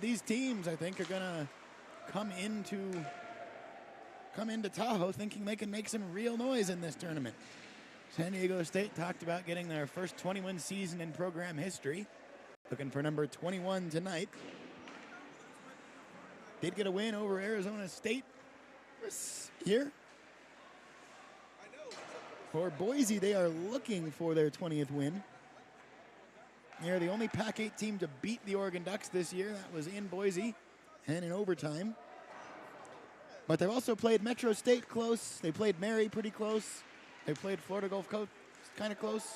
These teams, I think, are going to come into Tahoe thinking they can make some real noise in this tournament. San Diego State talked about getting their first 20-win season in program history. Looking for number 21 tonight. Did get a win over Arizona State this year. For Boise, they are looking for their 20th win. They're the only PAC-8 team to beat the Oregon Ducks this year. That was in Boise and in overtime. But they've also played Metro State close. They played Mary pretty close. They played Florida Gulf Coast kind of close.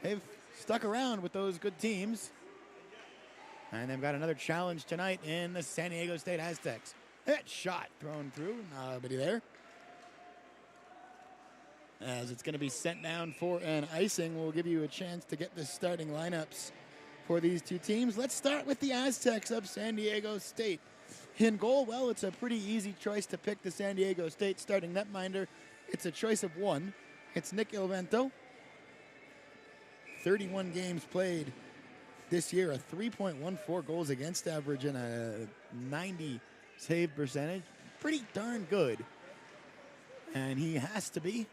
They've stuck around with those good teams. And they've got another challenge tonight in the San Diego State Aztecs. That shot thrown through. Nobody there. As it's going to be sent down for an icing, we'll give you a chance to get the starting lineups for these two teams. Let's start with the Aztecs of San Diego State. In goal, well, it's a pretty easy choice to pick the San Diego State starting netminder. It's a choice of one. It's Nick Ilvento. 31 games played this year, a 3.14 goals against average and a 90 save percentage. Pretty darn good. And he has to be.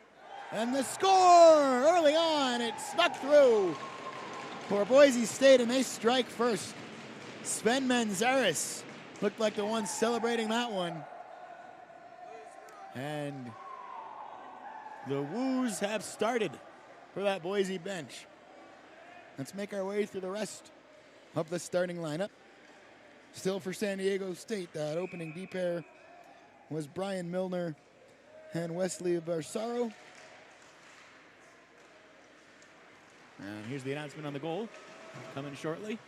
And the score early on, it snuck through for Boise State, and they strike first. Sven Manzares looked like the one celebrating that one. And the woos have started for that Boise bench. Let's make our way through the rest of the starting lineup. Still for San Diego State, that opening D pair was Brian Milner and Wesley Varsaro. And here's the announcement on the goal, coming shortly.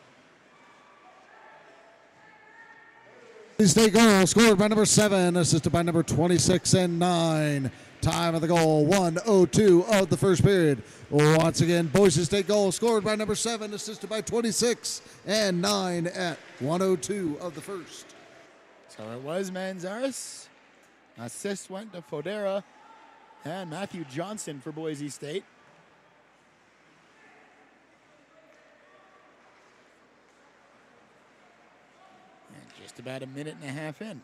State goal scored by number 7, assisted by number 26 and 9. Time of the goal, 1:02 of the first period. Once again, Boise State goal scored by number 7, assisted by 26 and 9 at 1:02 of the first. So it was Manzares. Assist went to Fodera and Matthew Johnson for Boise State. About a minute and a half in.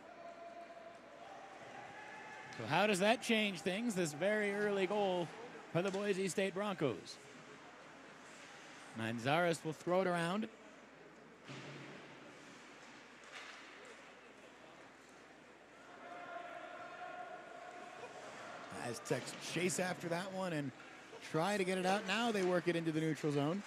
So how does that change things, this very early goal for the Boise State Broncos? Manzares will throw it around. Aztecs chase after that one and try to get it out. Now they work it into the neutral zone.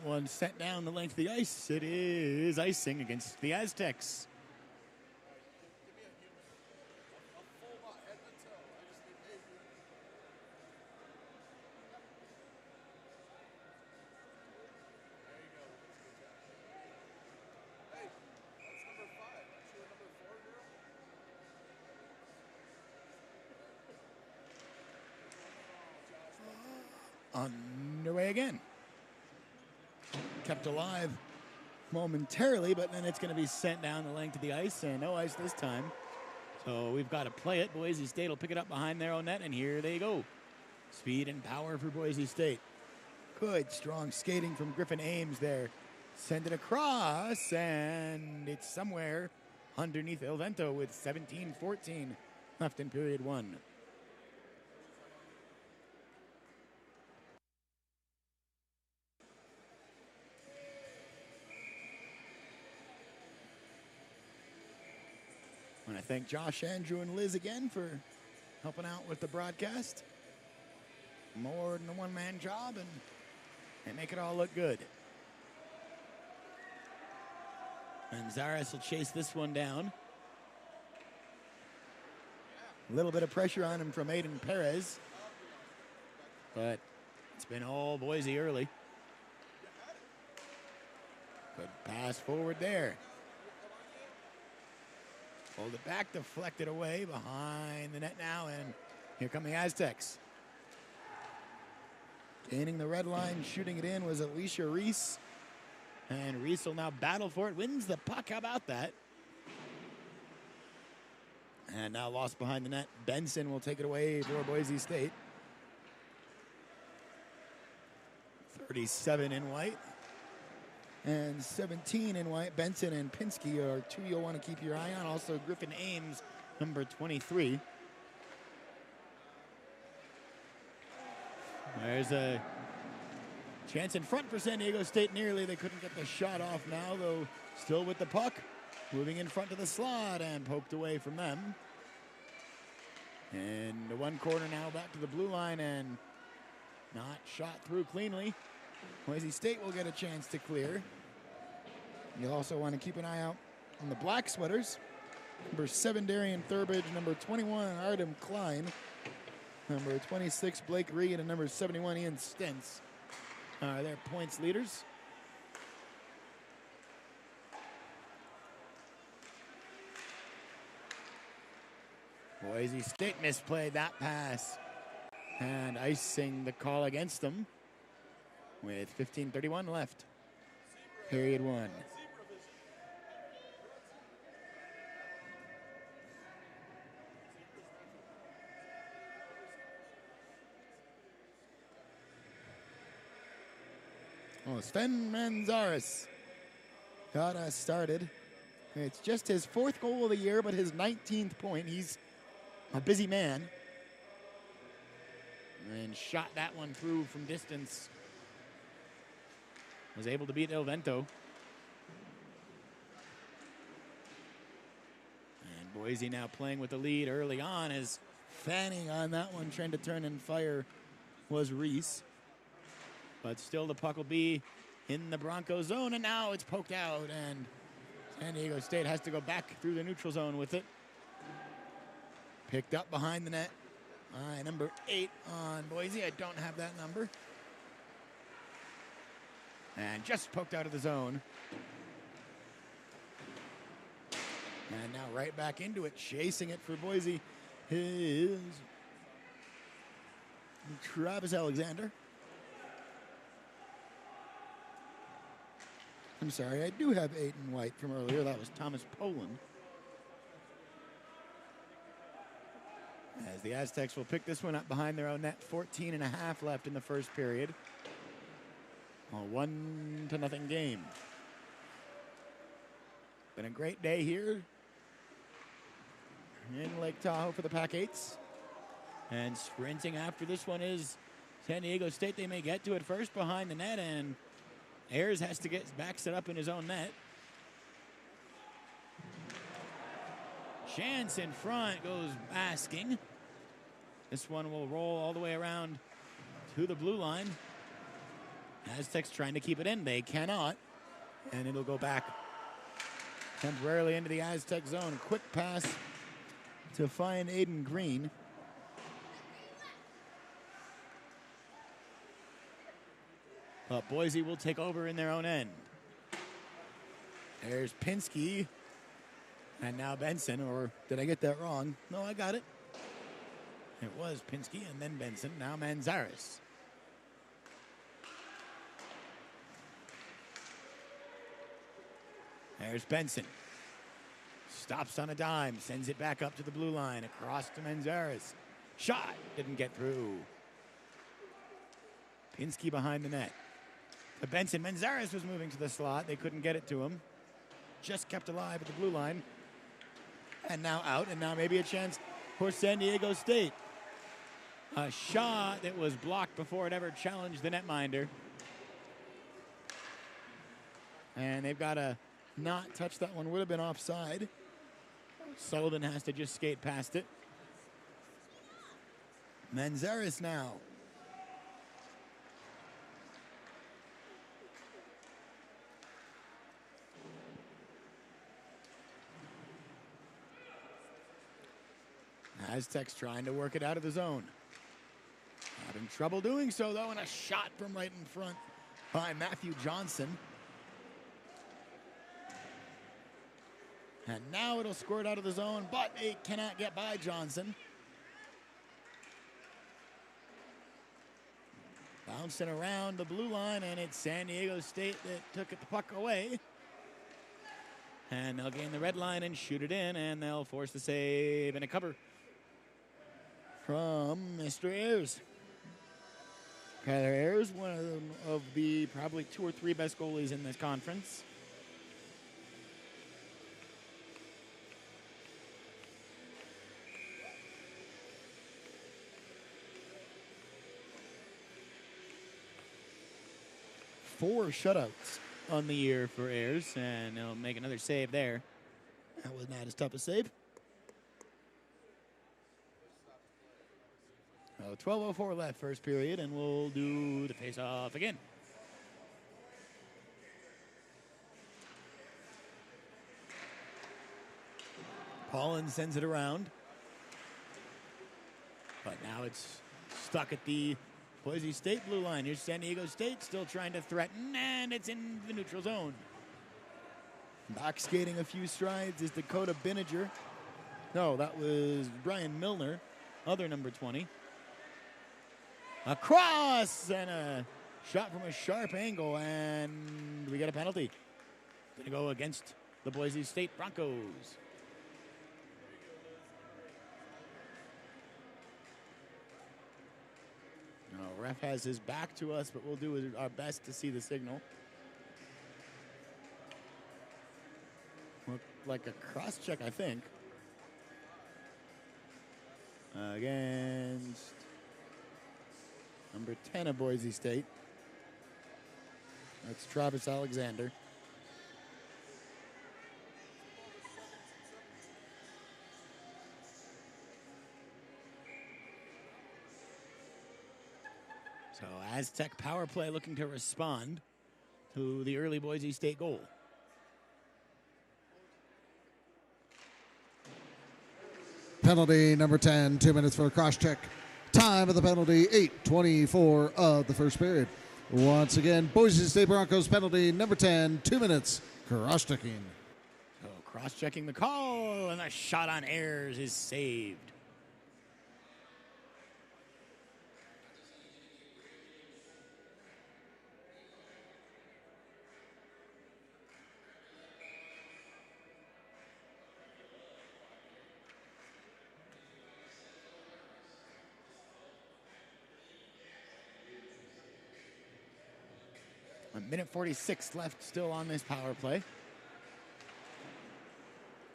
One sent down the length of the ice. It is icing against the Aztecs. Underway again. Kept alive momentarily, but then it's going to be sent down the length of the ice, and no ice this time. So we've got to play it. Boise State will pick it up behind their own net, and here they go. Speed and power for Boise State. Good, strong skating from Griffin Ames there. Send it across, and it's somewhere underneath Ilvento with 17-14 left in period one. I want to thank Josh, Andrew, and Liz again for helping out with the broadcast. More than a one-man job, and they make it all look good. And Zaris will chase this one down. A little bit of pressure on him from Aiden Perez. But it's been all Boise early. Good pass forward there. Hold it back, deflected away behind the net now, and here come the Aztecs. Gaining the red line, shooting it in was Alicia Reese. And Reese will now battle for it, wins the puck. How about that? And now lost behind the net. Benson will take it away for Boise State. 37 in white. And 17 in white. Benson and Pinsky are two you'll want to keep your eye on. Also Griffin Ames, number 23. There's a chance in front for San Diego State nearly. They couldn't get the shot off now, though still with the puck. Moving in front to the slot and poked away from them. And the one corner now back to the blue line and not shot through cleanly. Boise State will get a chance to clear. You'll also want to keep an eye out on the black sweaters. Number 7, Darian Thurbridge. Number 21, Artem Klein. Number 26, Blake Reed. And number 71, Ian Stentz are their points leaders. Boise State misplayed that pass and icing the call against them with 15:31 left. Period 1. Oh, Sven Manzares got us started. It's just his 4th goal of the year, but his 19th point. He's a busy man. And shot that one through from distance. Was able to beat El Vento. And Boise now playing with the lead early on, as fanning on that one, trying to turn and fire was Reese. But still the puck will be in the Bronco zone, and now it's poked out, and San Diego State has to go back through the neutral zone with it. Picked up behind the net. Number 8 on Boise. I don't have that number. And just poked out of the zone. And now right back into it, chasing it for Boise is Travis Alexander. I'm sorry, I do have 8 in white from earlier. That was Thomas Poland. As the Aztecs will pick this one up behind their own net. 14.5 left in the first period. A 1-0 game. Been a great day here in Lake Tahoe for the PAC-8s. And sprinting after this one is San Diego State. They may get to it first behind the net, and Ayers has to get back set up in his own net. Chance in front goes basking. This one will roll all the way around to the blue line. Aztecs trying to keep it in. They cannot. And it'll go back temporarily into the Aztec zone. Quick pass to find Aiden Green. But Boise will take over in their own end. There's Pinsky. And now Benson, or did I get that wrong? No, I got it. It was Pinsky and then Benson, now Manzares. There's Benson. Stops on a dime, sends it back up to the blue line, across to Manzares. Shot, didn't get through. Pinsky behind the net. To Benson, Manzares was moving to the slot. They couldn't get it to him. Just kept alive at the blue line. And now out, and now maybe a chance for San Diego State. A shot that was blocked before it ever challenged the netminder. And they've got to not touch that one. Would have been offside. Sullivan has to just skate past it. Manzares now. Aztecs trying to work it out of the zone. Having trouble doing so, though, and a shot from right in front by Matthew Johnson. And now it'll squirt out of the zone, but it cannot get by Johnson. Bouncing around the blue line, and it's San Diego State that took the puck away. And they'll gain the red line and shoot it in, and they'll force the save and a cover from Mr. Ayers. Kyler Ayers, one of the probably 2 or 3 best goalies in this conference. Four shutouts on the year for Ayers, and he'll make another save there. That was not as tough a save. 12:04 left, first period, and we'll do the face-off again. Paulin sends it around, but now it's stuck at the Boise State blue line. Here's San Diego State still trying to threaten, and it's in the neutral zone. Back skating a few strides is Dakota Binninger. No, that was Brian Milner, other number 20. A cross and a shot from a sharp angle, and we get a penalty. Going to go against the Boise State Broncos. Ref has his back to us, but we'll do our best to see the signal. Looked like a cross check, I think. Against number 10 of Boise State. That's Travis Alexander. So Aztec power play looking to respond to the early Boise State goal. Penalty number 10, 2 minutes for a cross check. Time of the penalty, 8:24 of the first period. Once again, Boise State Broncos penalty number 10, 2 minutes, cross checking. So cross checking the call, and a shot on Ayers is saved. A minute 46 left still on this power play.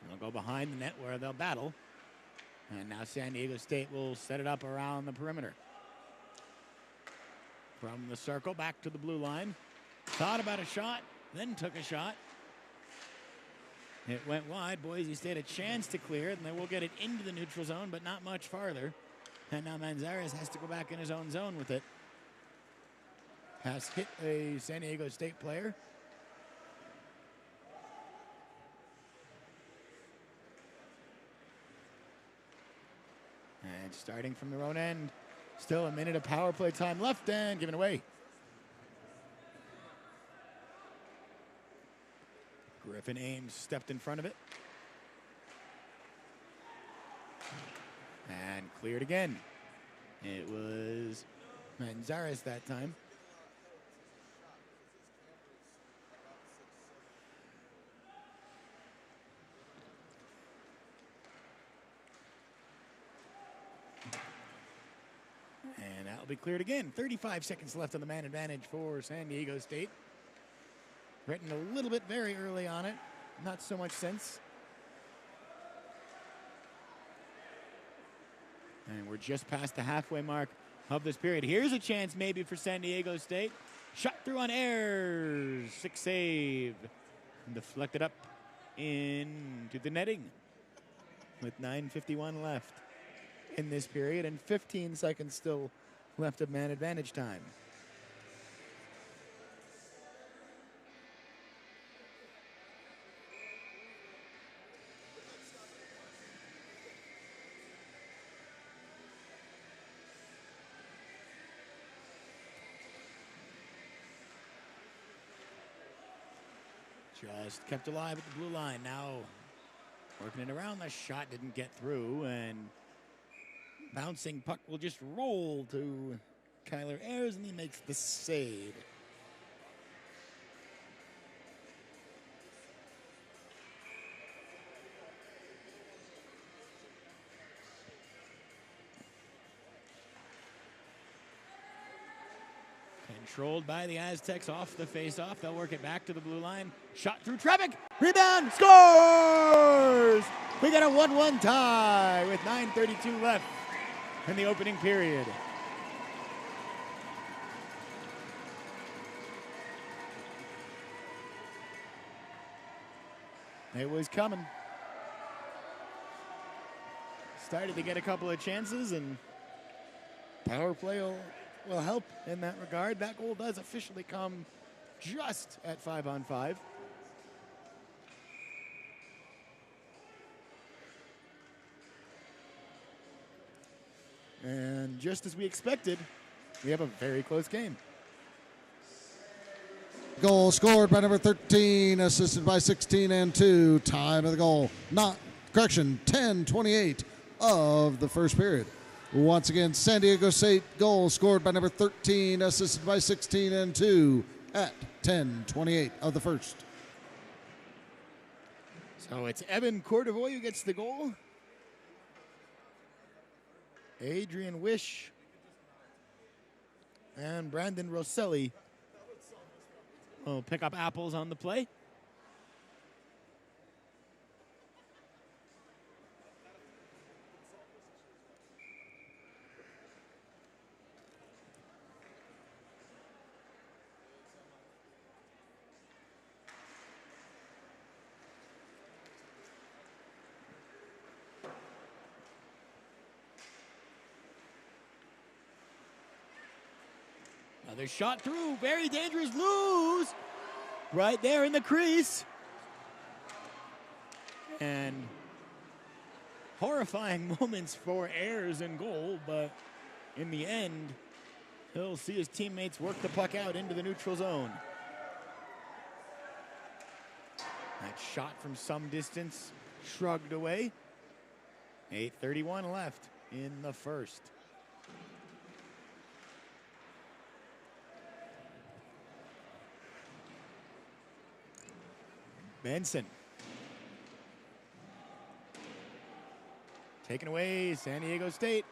They'll go behind the net where they'll battle. And now San Diego State will set it up around the perimeter. From the circle back to the blue line. Thought about a shot, then took a shot. It went wide. Boise State a chance to clear it, and they will get it into the neutral zone, but not much farther. And now Manzares has to go back in his own zone with it. Has hit a San Diego State player. And starting from their own end. Still a minute of power play time left and given away. Griffin Ames stepped in front of it. And cleared again. It was Manzares that time. And that'll be cleared again. 35 seconds left on the man advantage for San Diego State. Written a little bit very early on it. Not so much since. And we're just past the halfway mark of this period. Here's a chance maybe for San Diego State. Shot through on Ayers. 6 save. And deflected up into the netting with 9:51 left in this period and 15 seconds still left of man advantage time. Just kept alive at the blue line. Now working it around. The shot didn't get through, and bouncing puck will just roll to Kyler Ayers, and he makes the save. Controlled by the Aztecs off the face-off. They'll work it back to the blue line. Shot through traffic. Rebound. Scores! We got a 1-1 tie with 9:32 left in the opening period. It was coming. Started to get a couple of chances, and power play will help in that regard. That goal does officially come just at 5-on-5. And just as we expected, we have a very close game. Goal scored by number 13, assisted by 16 and 2. Time of the goal. 10:28 of the first period. Once again, San Diego State goal scored by number 13, assisted by 16 and 2 at 10:28 of the first. So it's Evan Cordevoy who gets the goal. Adrian Wish and Brandon Rosselli will pick up apples on the play. Another shot through, very dangerous, loose, right there in the crease. And horrifying moments for Ayers in goal, but in the end, he'll see his teammates work the puck out into the neutral zone. That shot from some distance, shrugged away. 8:31 left in the first. Benson. Taken away, San Diego State.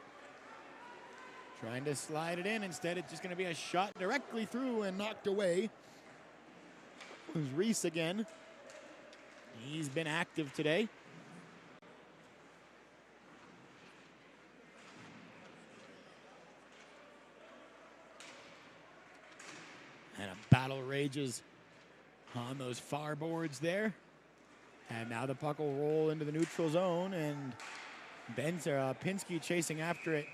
Trying to slide it in. Instead, it's just going to be a shot directly through and knocked away. It was Reese again. He's been active today. And a battle rages on those far boards there. And now the puck will roll into the neutral zone, and Pinsky chasing after it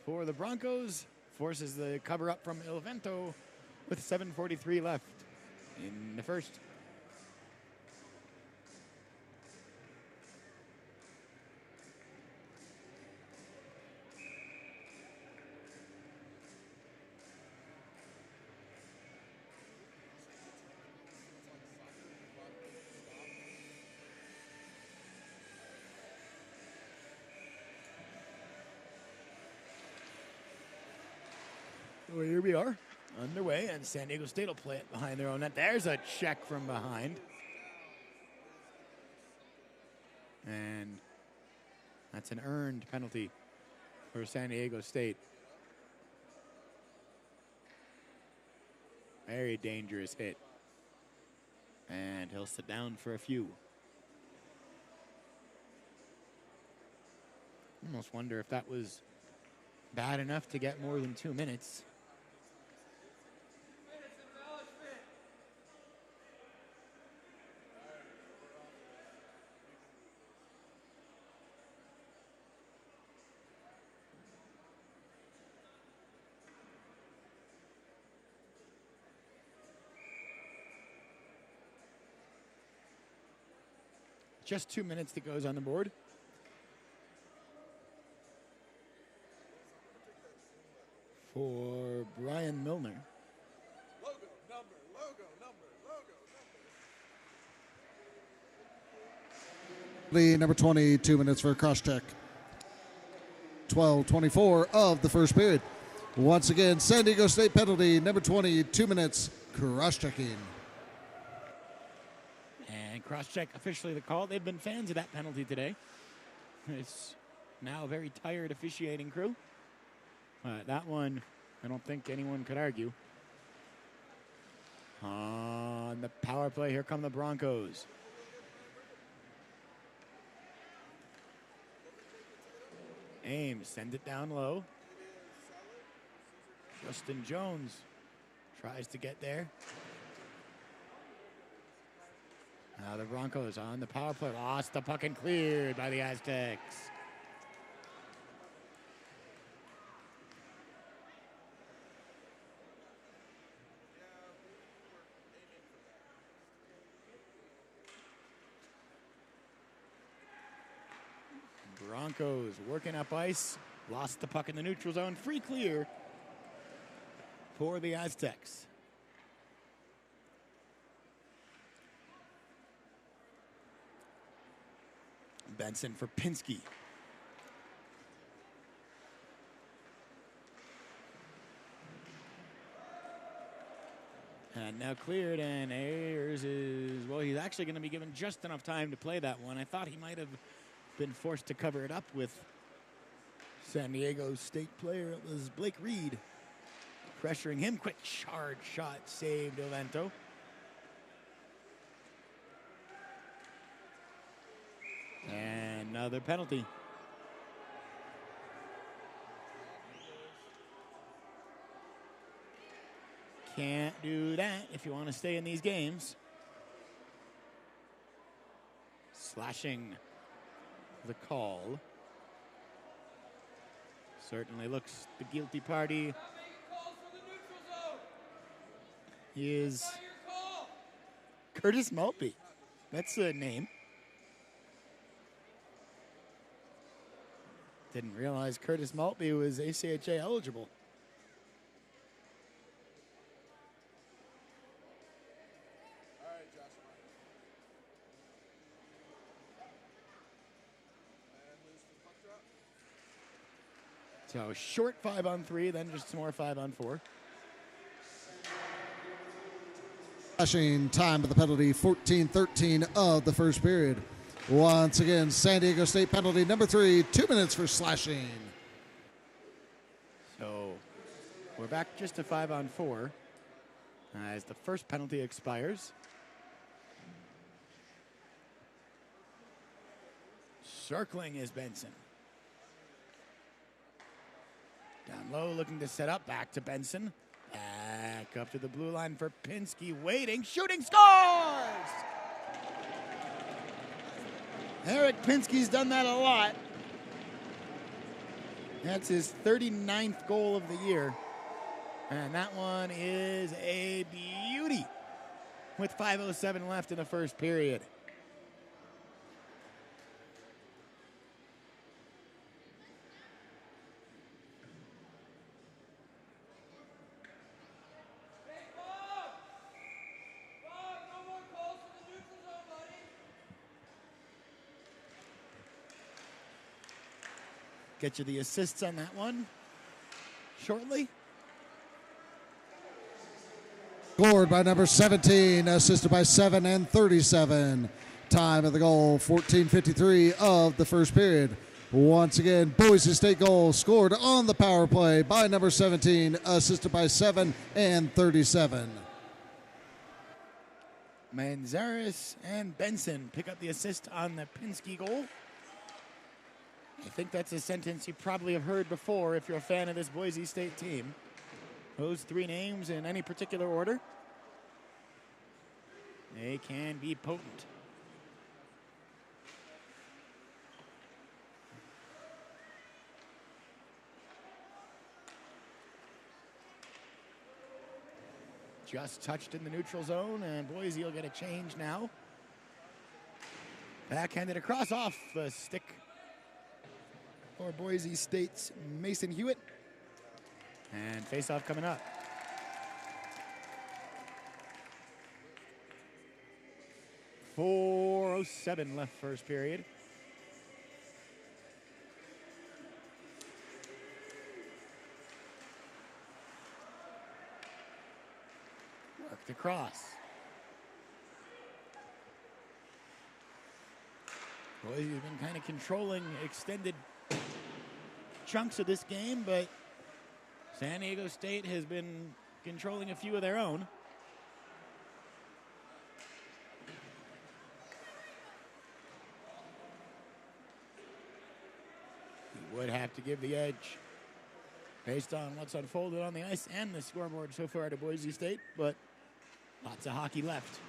for the Broncos. Forces the cover up from Il Vento with 7:43 left in the first. Well, here we are, underway, and San Diego State will play it behind their own net. There's a check from behind. And that's an earned penalty for San Diego State. Very dangerous hit. And he'll sit down for a few. Almost wonder if that was bad enough to get more than 2 minutes. Just 2 minutes that goes on the board. For Brian Milner. Logo number. Number 20, 2 minutes for a cross check. 12:24 of the first period. Once again, San Diego State penalty, number 20, 2 minutes, cross checking. And cross-check officially the call. They've been fans of that penalty today. It's now a very tired officiating crew. That one I don't think anyone could argue. On the power play, here come the Broncos. Ames, send it down low. Justin Jones tries to get there. Now the Broncos on the power play. Lost the puck and cleared by the Aztecs. Broncos working up ice. Lost the puck in the neutral zone. Free clear for the Aztecs. Benson for Pinsky. And now cleared, and Ayers is, well, he's actually going to be given just enough time to play that one. I thought he might have been forced to cover it up with San Diego State player. It was Blake Reed pressuring him. Quick hard shot saved Ovento. And another penalty. Can't do that if you want to stay in these games. Slashing the call. Certainly looks the guilty party. He is Curtis Maltby. That's the name. Didn't realize Curtis Maltby was ACHA eligible. So short 5-on-3, then just some more 5-on-4. Slashing time of the penalty, 14-13 of the first period. Once again, San Diego State penalty number 3, 2 minutes for slashing. So we're back just to 5-on-4 as the first penalty expires. Circling is Benson. Down low, looking to set up, back to Benson. Back up to the blue line for Pinsky, waiting, shooting, scores! Eric Pinsky's done that a lot. That's his 39th goal of the year. And that one is a beauty with 5:07 left in the first period. Get you the assists on that one shortly. Scored by number 17, assisted by 7 and 37. Time of the goal, 14:53 of the first period. Once again, Boise State goal scored on the power play by number 17, assisted by 7 and 37. Manzares and Benson pick up the assist on the Pinsky goal. I think that's a sentence you probably have heard before if you're a fan of this Boise State team. Those three names in any particular order, they can be potent. Just touched in the neutral zone, and Boise will get a change now. Backhanded across off the stick for Boise State's Mason Hewitt. And face-off coming up. .407 left first period. Worked across. Boise's been kind of controlling extended chunks of this game, but San Diego State has been controlling a few of their own. He would have to give the edge based on what's unfolded on the ice and the scoreboard so far to Boise State, but lots of hockey left.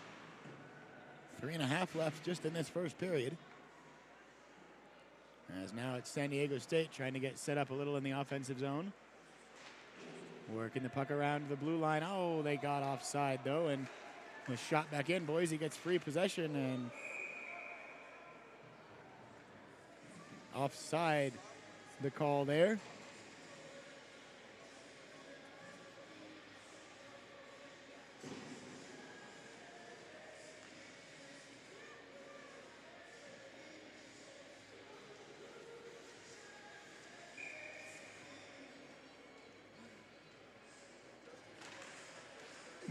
3.5 left just in this first period. As now it's San Diego State trying to get set up a little in the offensive zone. Working the puck around the blue line. Oh, they got offside though and was shot back in. Boise gets free possession and offside the call there.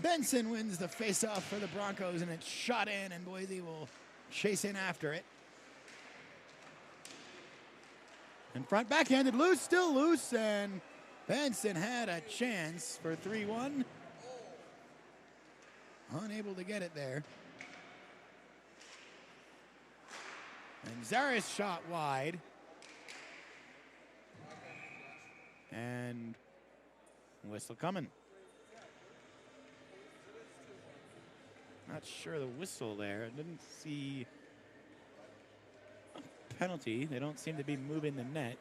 Benson wins the faceoff for the Broncos, and it's shot in, and Boise will chase in after it. In front, backhanded, loose, still loose, and Benson had a chance for 3-1. Unable to get it there. And Zaris shot wide. And whistle coming. Not sure the whistle there. I didn't see a penalty. They don't seem to be moving the net.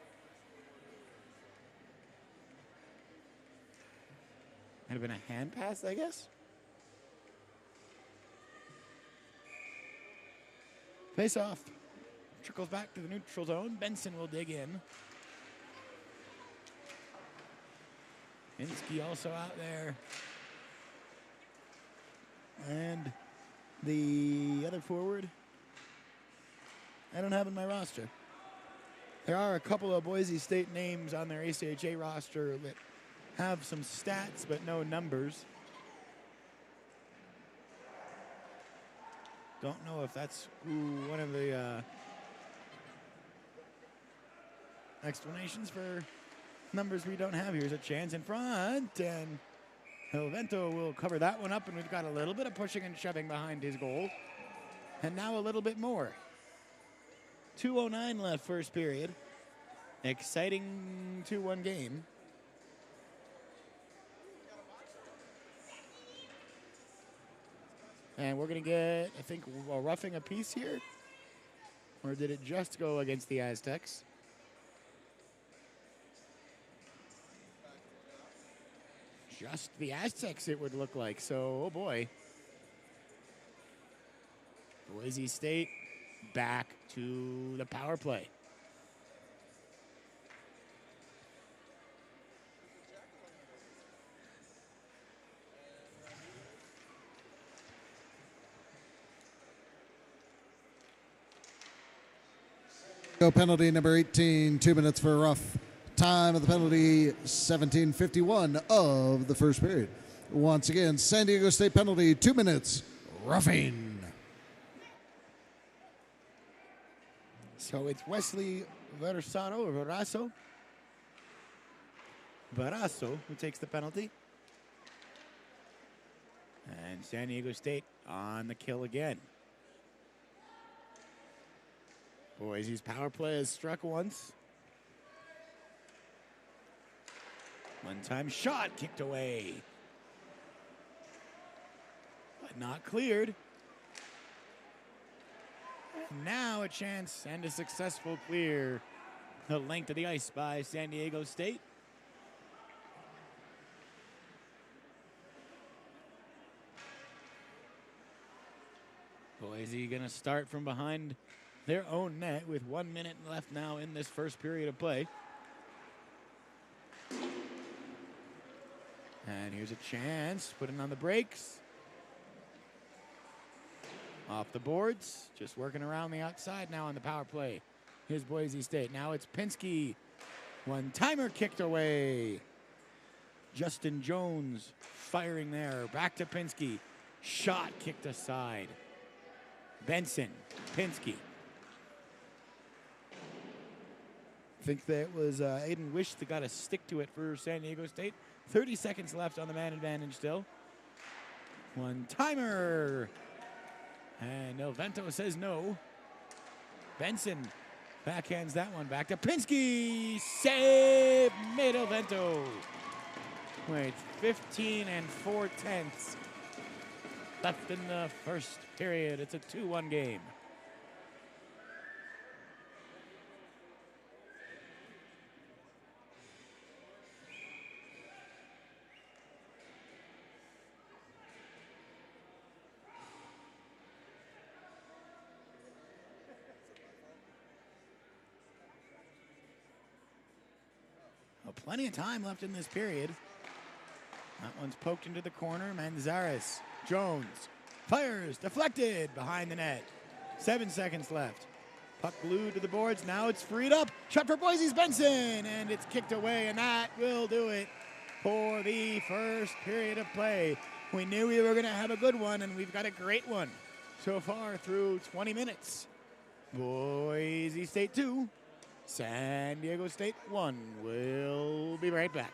Might have been a hand pass, I guess. Face off. Trickles back to the neutral zone. Benson will dig in. Pinsky also out there. And the other forward, I don't have in my roster. There are a couple of Boise State names on their ACHA roster that have some stats but no numbers. Don't know if that's one of the explanations for numbers we don't have. Here's a chance in front, and Helvento will cover that one up, and we've got a little bit of pushing and shoving behind his goal. And now a little bit more. 2:09 left first period. Exciting 2-1 game. And we're going to get, I think, a roughing a piece here. Or did it just go against the Aztecs? Just the Aztecs, it would look like. So, oh boy. Boise State back to the power play. Go penalty number 18, 2 minutes for a rough. Time of the penalty, 17:51 of the first period. Once again, San Diego State penalty, 2 minutes, roughing. So it's Wesley Verasso who takes the penalty. And San Diego State on the kill again. Boise's power play has struck once. One-time shot kicked away. But not cleared. And now a chance and a successful clear. The length of the ice by San Diego State. Boise going to start from behind their own net with 1 minute left now in this first period of play. And here's a chance, putting on the brakes. Off the boards, just working around the outside now on the power play. Here's Boise State. Now it's Pinsky. One-timer kicked away. Justin Jones firing there. Back to Pinsky. Shot kicked aside. Benson, Pinsky. I think that was Aiden Wish that got to stick to it for San Diego State. 30 seconds left on the man advantage still. One timer. And Elvento says no. Benson backhands that one back to Pinsky. Save made Elvento. Wait, 15 4/10 left in the first period. It's a 2-1 game. Well, plenty of time left in this period. That one's poked into the corner. Manzares. Jones fires. Deflected behind the net. 7 seconds left. Puck glued to the boards. Now it's freed up. Shot for Boise's Benson. And it's kicked away. And that will do it for the first period of play. We knew we were going to have a good one. And we've got a great one so far through 20 minutes. Boise State 2. San Diego State 1. We'll be right back.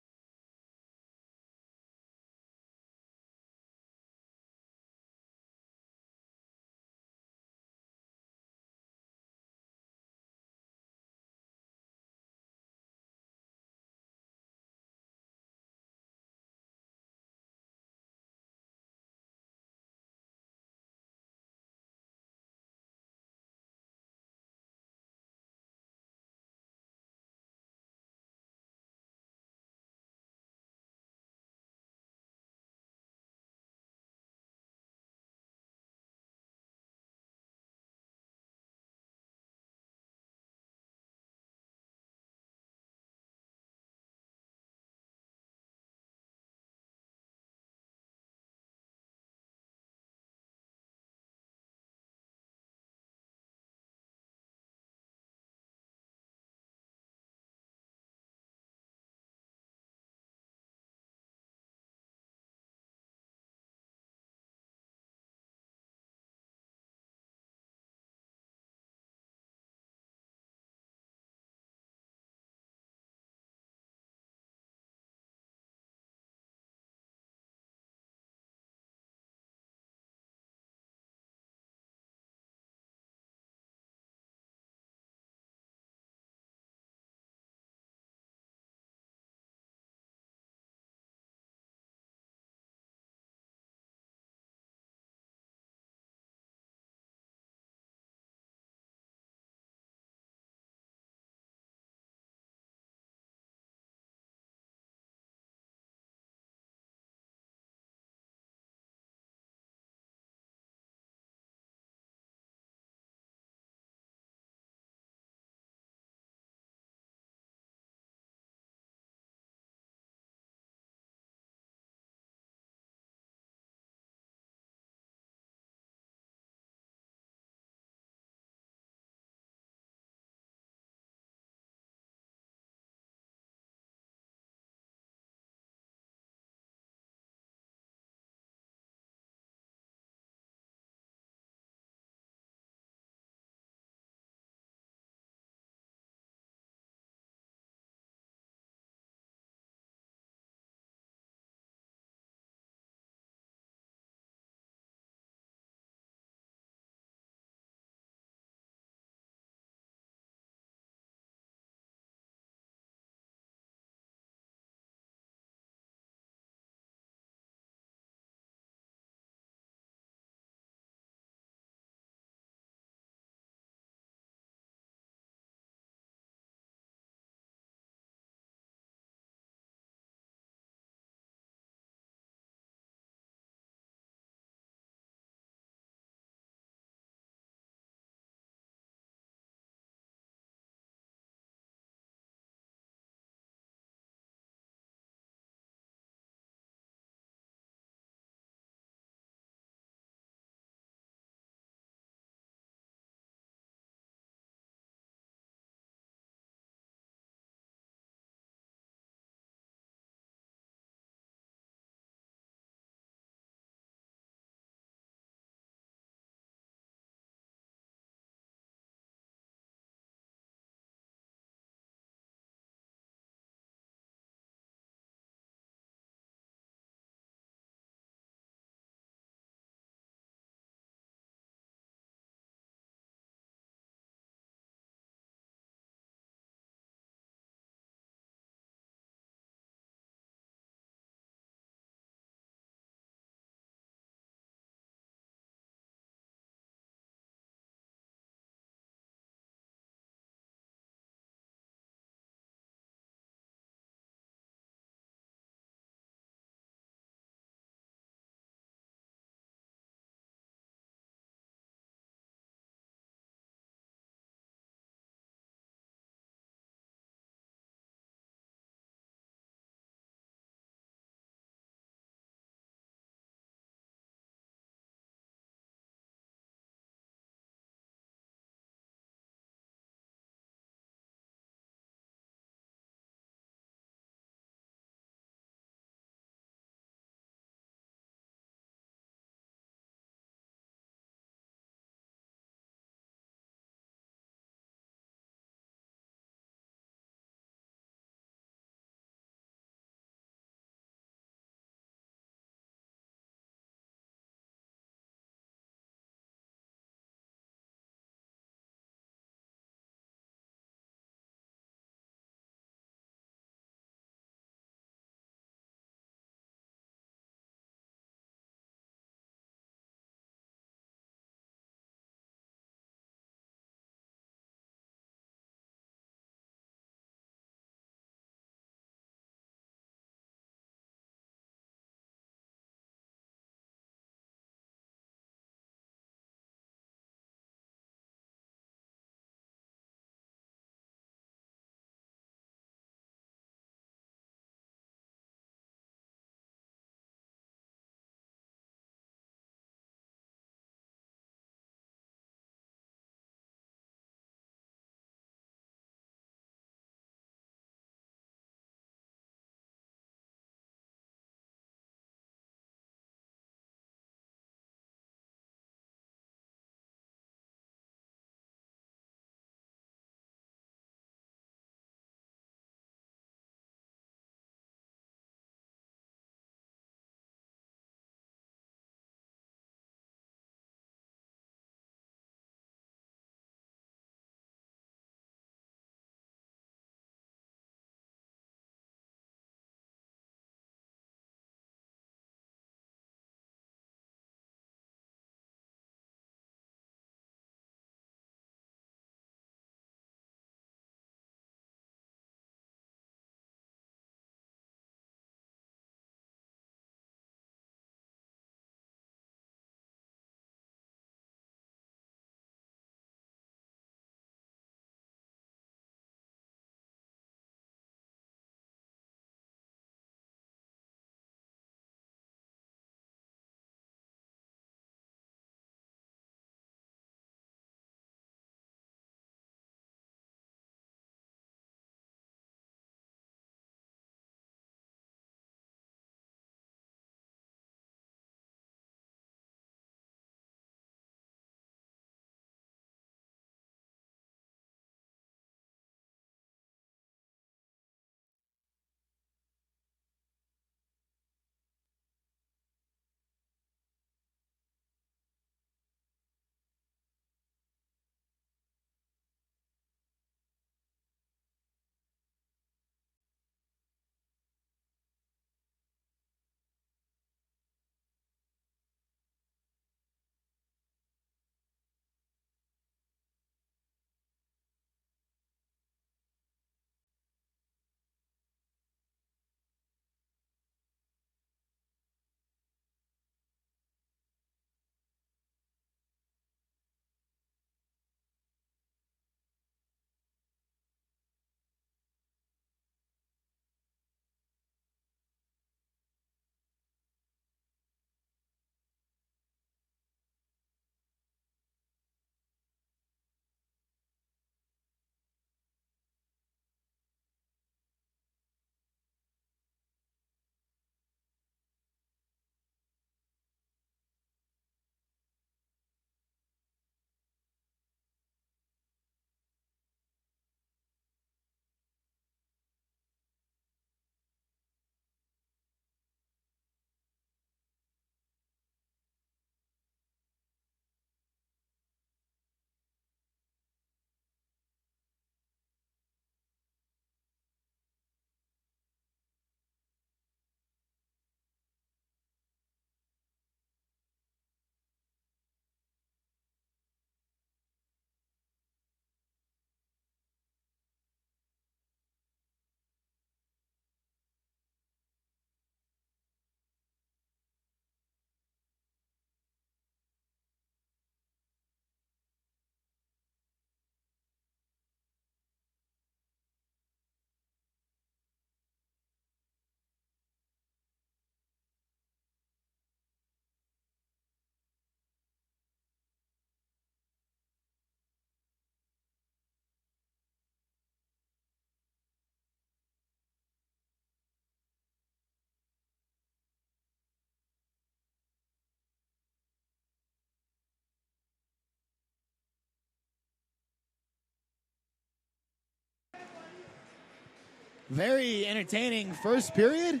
Very entertaining first period.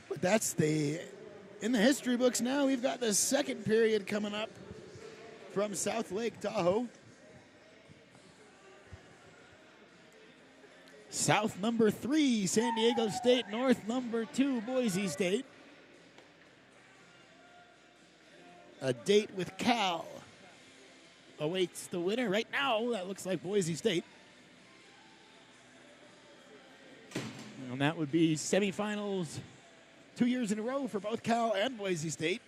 But that's in the history books now. We've got the second period coming up from South Lake Tahoe. South number 3, San Diego State. North number 2, Boise State. A date with Cal awaits the winner. Right now, that looks like Boise State. And that would be semifinals 2 years in a row for both Cal and Boise State.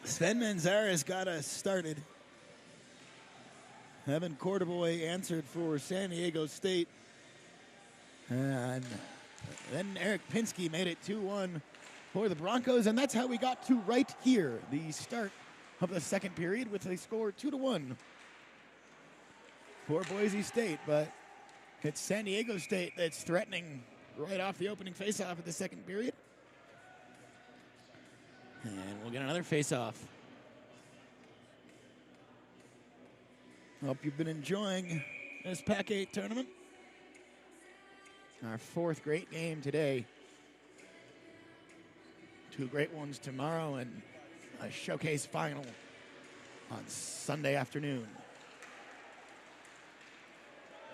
Sven Manzares got us started. Evan Cordoboy answered for San Diego State. And then Eric Pinsky made it 2-1 for the Broncos. And that's how we got to right here, the start of the second period, with a score 2-1 for Boise State. But it's San Diego State that's threatening right off the opening faceoff of the second period. And we'll get another face-off. Hope you've been enjoying this PAC-8 tournament. Our fourth great game today. 2 great ones tomorrow and a showcase final on Sunday afternoon.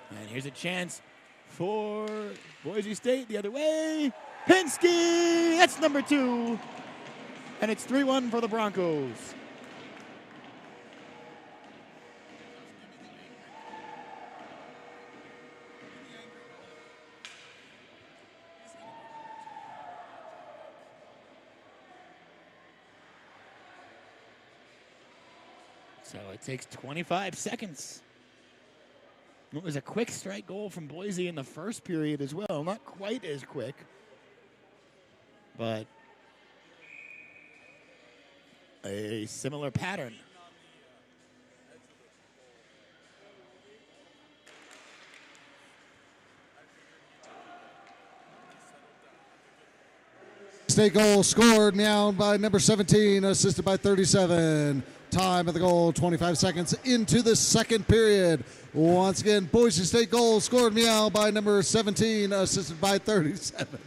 And here's a chance for Boise State the other way. Pinsky! That's number 2. And it's 3-1 for the Broncos. So it takes 25 seconds. It was a quick strike goal from Boise in the first period as well. Not quite as quick, but a similar pattern. State goal scored now by number 17, assisted by 37. Time of the goal, 25 seconds into the second period. Once again, Boise State goal scored meow by number 17, assisted by 37.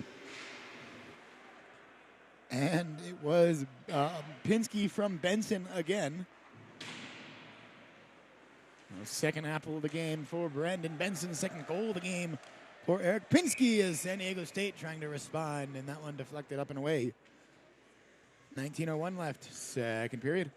And it was Pinsky from Benson again. Second apple of the game for Brandon Benson. Second goal of the game for Eric Pinsky as San Diego State trying to respond, and that one deflected up and away. 19:01 left, second period.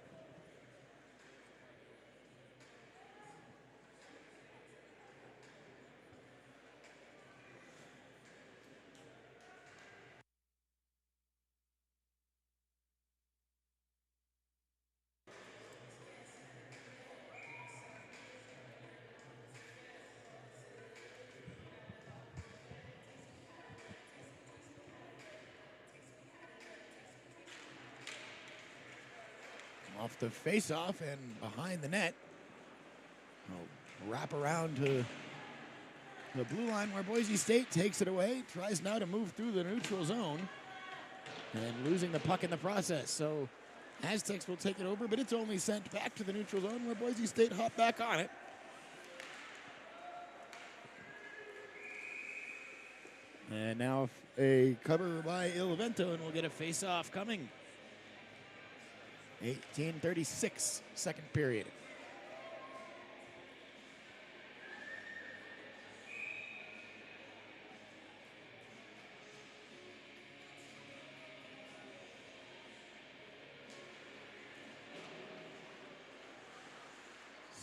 Off the face-off and behind the net. We'll wrap around to the blue line where Boise State takes it away. Tries now to move through the neutral zone and losing the puck in the process. So Aztecs will take it over, but it's only sent back to the neutral zone where Boise State hop back on it. And now a cover by Il Vento, and we'll get a face-off coming. 18:36, second period.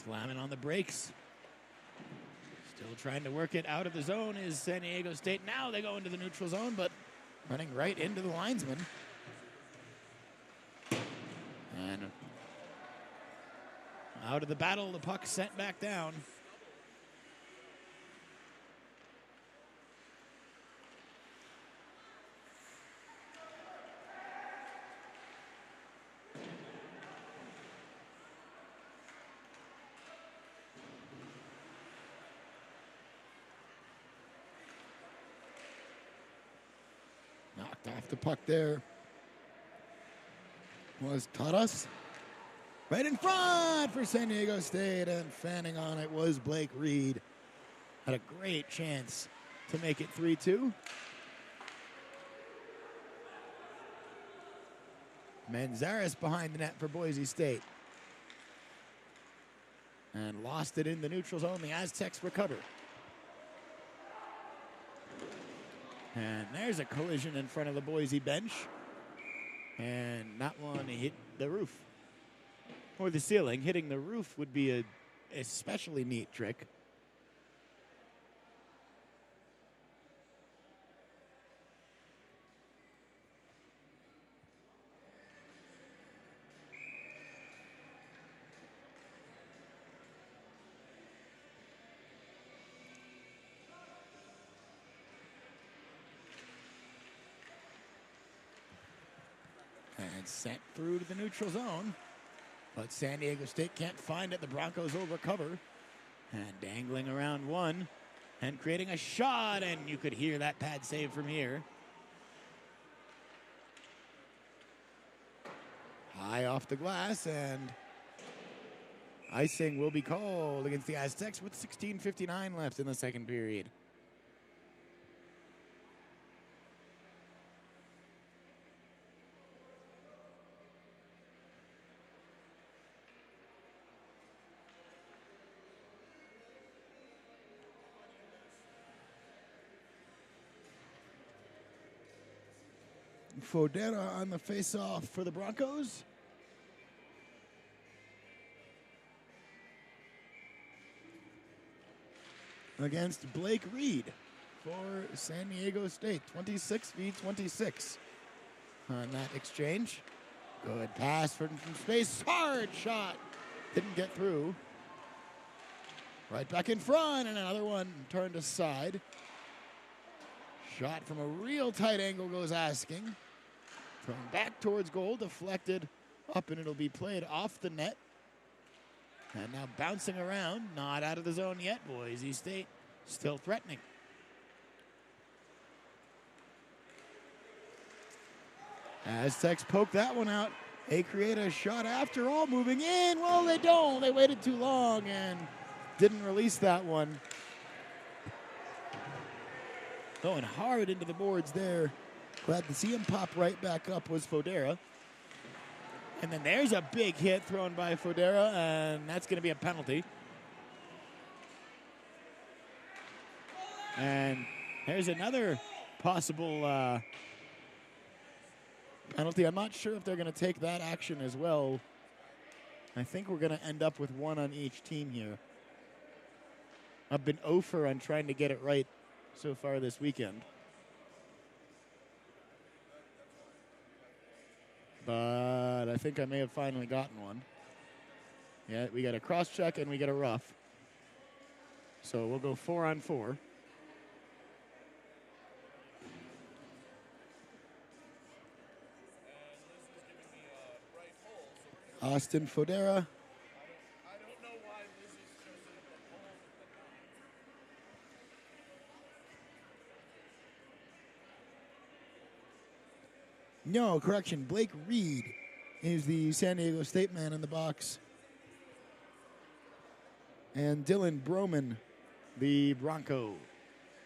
Slamming on the brakes. Still trying to work it out of the zone is San Diego State. Now they go into the neutral zone, but running right into the linesman. And Out of the battle, the puck sent back down. Knocked off the puck there. Was Taras. Right in front for San Diego State, and fanning on it was Blake Reed. Had a great chance to make it 3-2. Manzares behind the net for Boise State. And lost it in the neutral zone. The Aztecs recover. And there's a collision in front of the Boise bench. And that one hit the roof. Or the ceiling. Hitting the roof would be a especially neat trick. And sent through to the neutral zone. But San Diego State can't find it. The Broncos will recover. And dangling around one. And creating a shot. And you could hear that pad save from here. High off the glass. And icing will be called against the Aztecs with 16:59 left in the second period. Fodera on the face-off for the Broncos. Against Blake Reed for San Diego State. 26v26 on that exchange. Good pass from space. Hard shot. Didn't get through. Right back in front, and another one turned aside. Shot from a real tight angle goes asking. Thrown back towards goal, deflected up, and it'll be played off the net. And now bouncing around, not out of the zone yet. Boise State still threatening. Aztecs poke that one out. They create a shot after all, moving in. Well, they don't. They waited too long and didn't release that one. Going hard into the boards there. Glad to see him pop right back up was Fodera. And then there's a big hit thrown by Fodera, and that's going to be a penalty. And there's another possible penalty. I'm not sure if they're going to take that action as well. I think we're going to end up with one on each team here. I've been 0 for on trying to get it right so far this weekend. But I think I may have finally gotten one. Yeah, we got a cross check and we get a rough. So we'll go 4 on 4. Austin Fodera. No, correction. Blake Reed is the San Diego State man in the box. And Dylan Broman, the Bronco,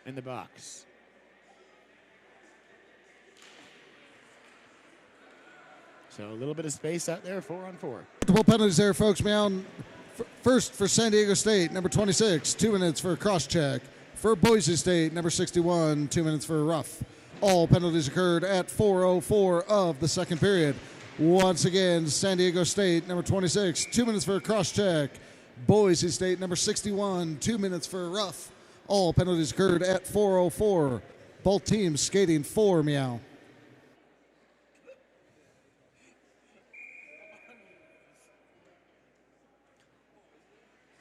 in the box. So a little bit of space out there, 4 on 4. Multiple penalties there, folks. First for San Diego State, number 26, 2 minutes for a cross check. For Boise State, number 61, 2 minutes for a rough. All penalties occurred at 4:04 of the second period. Once again, San Diego State, number 26, 2 minutes for a cross check. Boise State, number 61, 2 minutes for a rough. All penalties occurred at 4:04. Both teams skating 4, meow.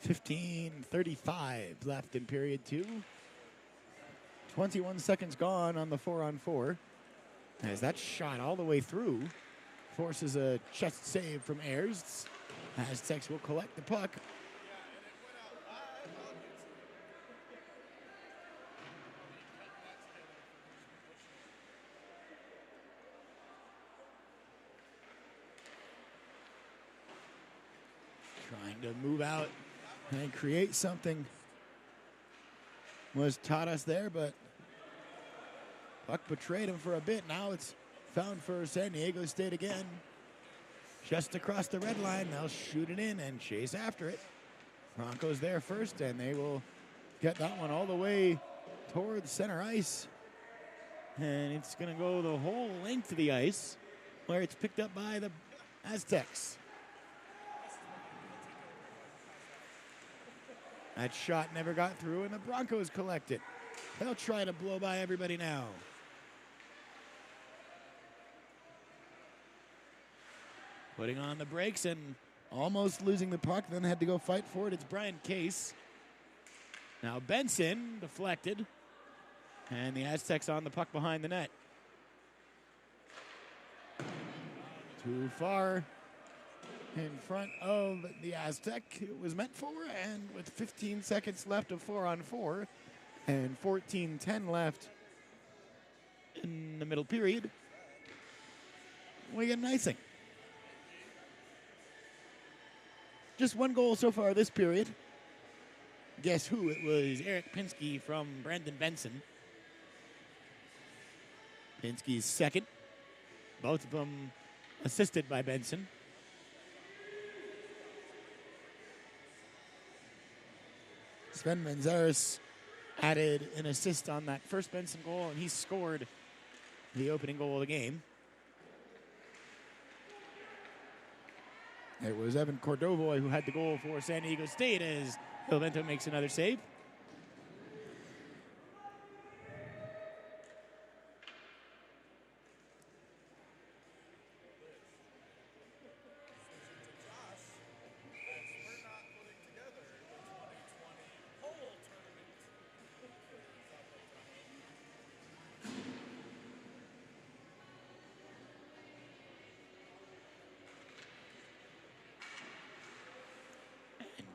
15:35 left in period 2. 21 seconds gone on the 4-on-4. As that shot all the way through forces a chest save from Ayers. Aztecs will collect the puck. Trying to move out and create something was taught us there, but puck betrayed him for a bit. Now it's found for San Diego State again. Just across the red line, they'll shoot it in and chase after it. Broncos there first, and they will get that one all the way towards center ice. And it's going to go the whole length of the ice, where it's picked up by the Aztecs. That shot never got through, and the Broncos collect it. They'll try to blow by everybody now. Putting on the brakes and almost losing the puck, then had to go fight for it. It's Brian Case. Now Benson deflected, and the Aztecs on the puck behind the net. Too far in front of the Aztec it was meant for, and with 15 seconds left of 4-on-4 and 14:10 left in the middle period, we get an icing. Just one goal so far this period. Guess who? It was Eric Pinsky from Brandon Benson. Pinsky's second. Both of them assisted by Benson. Sven Manzares added an assist on that first Benson goal, and he scored the opening goal of the game. It was Evan Cordovoy who had the goal for San Diego State as Hilvento makes another save.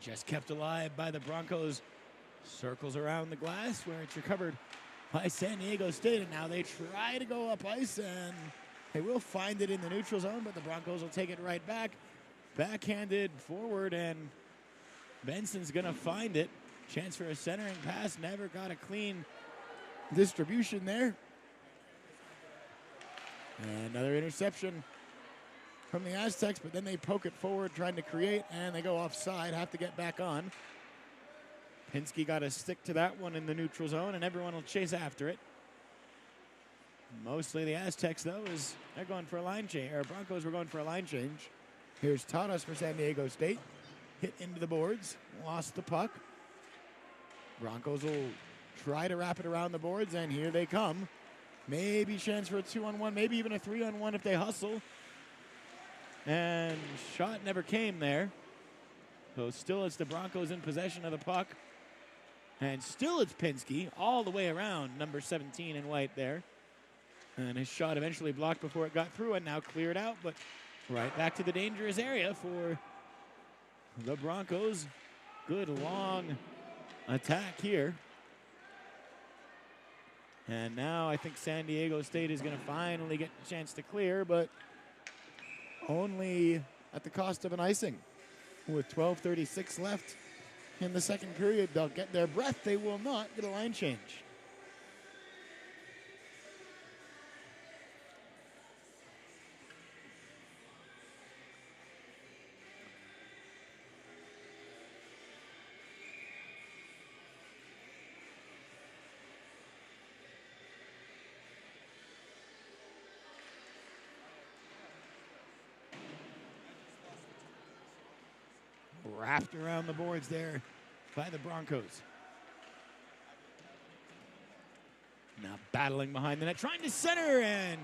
Just kept alive by the Broncos. Circles around the glass where it's recovered by San Diego State. And now they try to go up ice, and they will find it in the neutral zone, but the Broncos will take it right back. Backhanded forward, and Benson's going to find it. Chance for a centering pass. Never got a clean distribution there. And another interception from the Aztecs, but then they poke it forward trying to create, and they go offside, have to get back on. Pinsky got to stick to that one in the neutral zone, and everyone will chase after it. Mostly the Aztecs, though, is they're going for a line change, or Broncos were going for a line change. Here's Tadas for San Diego State. Hit into the boards, lost the puck. Broncos will try to wrap it around the boards, and here they come. Maybe chance for a 2-on-1, maybe even a 3-on-1 if they hustle. And shot never came there. So still it's the Broncos in possession of the puck. And still it's Pinsky all the way around, number 17 in white there. And his shot eventually blocked before it got through and now cleared out. But right back to the dangerous area for the Broncos. Good long attack here. And now I think San Diego State is going to finally get a chance to clear, but only at the cost of an icing. With 12:36 left in the second period, they'll get their breath. They will not get a line change. Wrapped around the boards there by the Broncos. Now battling behind the net, trying to center and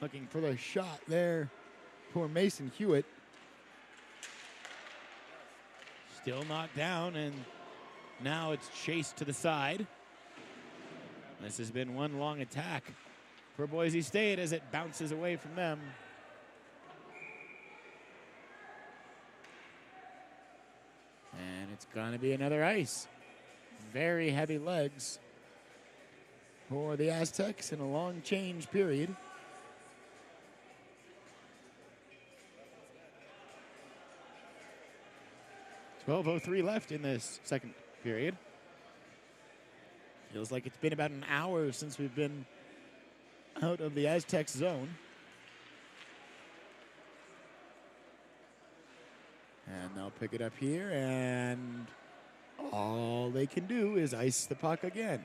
looking for the shot there for Mason Hewitt. Still knocked down, and now it's chased to the side. This has been one long attack for Boise State as it bounces away from them. And it's going to be another ice. Very heavy legs for the Aztecs in a long change period. .12:03 left in this second period. Feels like it's been about an hour since we've been out of the Aztecs zone. And they'll pick it up here, and all they can do is ice the puck again.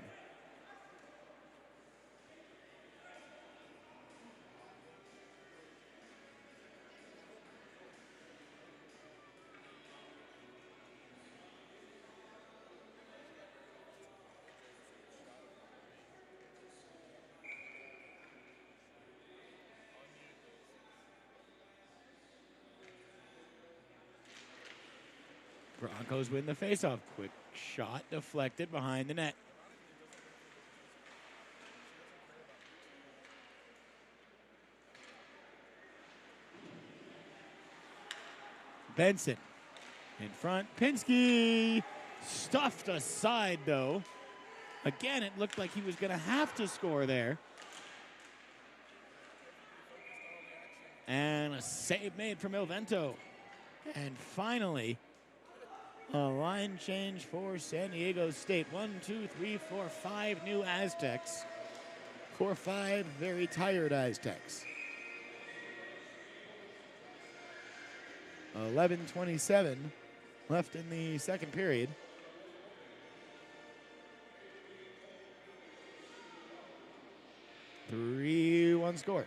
Broncos win the faceoff. Quick shot deflected behind the net. Benson in front. Pinsky stuffed aside, though. Again, it looked like he was going to have to score there. And a save made from Ilvento. And finally, a line change for San Diego State. 1, 2, 3, 4, 5 new Aztecs. 4, 5 very tired Aztecs. 11:27 left in the second period. A 3-1 score.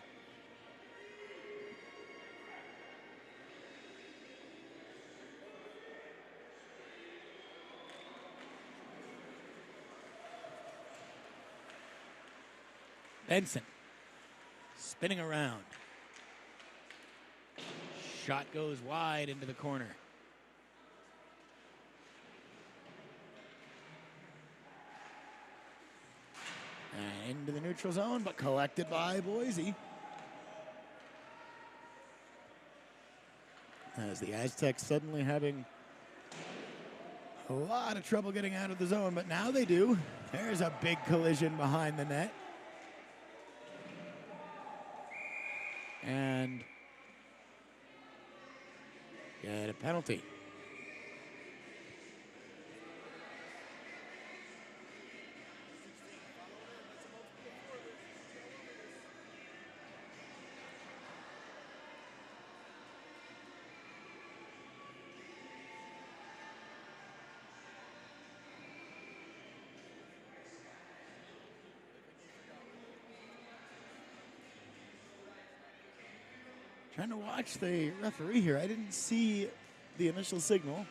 Benson spinning around. Shot goes wide into the corner. And into the neutral zone, but collected by Boise. As the Aztecs suddenly having a lot of trouble getting out of the zone, but now they do. There's a big collision behind the net. And get a penalty. Trying to watch the referee here. I didn't see the initial signal.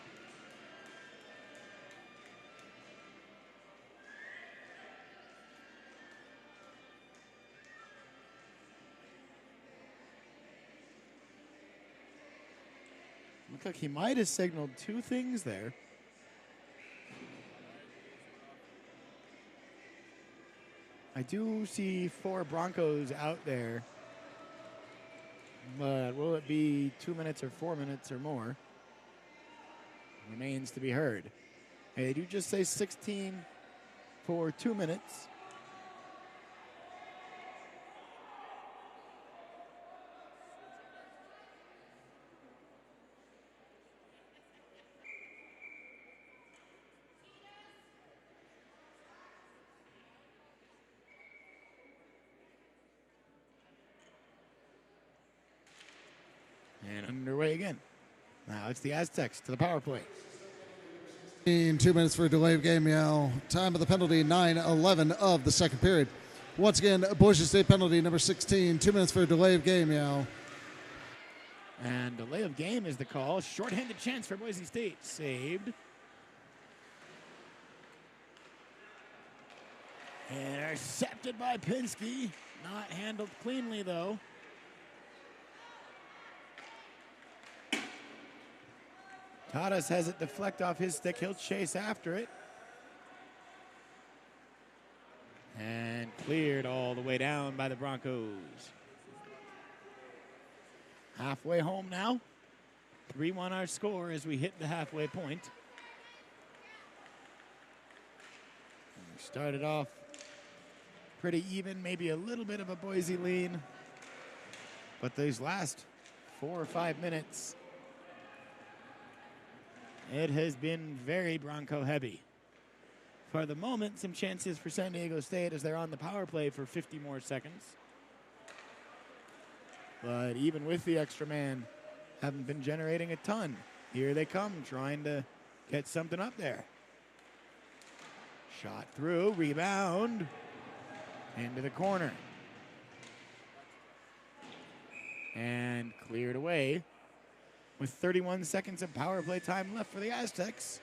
Looks like he might have signaled two things there. I do see 4 Broncos out there. But will it be 2 minutes or 4 minutes or more? Remains to be heard. Hey, they do just say 16 for 2 minutes. And underway again. Now it's the Aztecs to the power play. 2 minutes for a delay of game now. Time of the penalty, 9:11 of the second period. Once again, Boise State penalty number 16. 2 minutes for a delay of game now. And delay of game is the call. Shorthanded chance for Boise State. Saved. Intercepted by Pinsky. Not handled cleanly, though. Tadas has it deflect off his stick. He'll chase after it. And cleared all the way down by the Broncos. Halfway home now. 3-1 our score as we hit the halfway point. We started off pretty even, maybe a little bit of a Boise lean. But these last 4 or 5 minutes, it has been very Bronco heavy. For the moment, some chances for San Diego State as they're on the power play for 50 more seconds. But even with the extra man, haven't been generating a ton. Here they come, trying to get something up there. Shot through, rebound, into the corner. And cleared away with 31 seconds of power play time left for the Aztecs.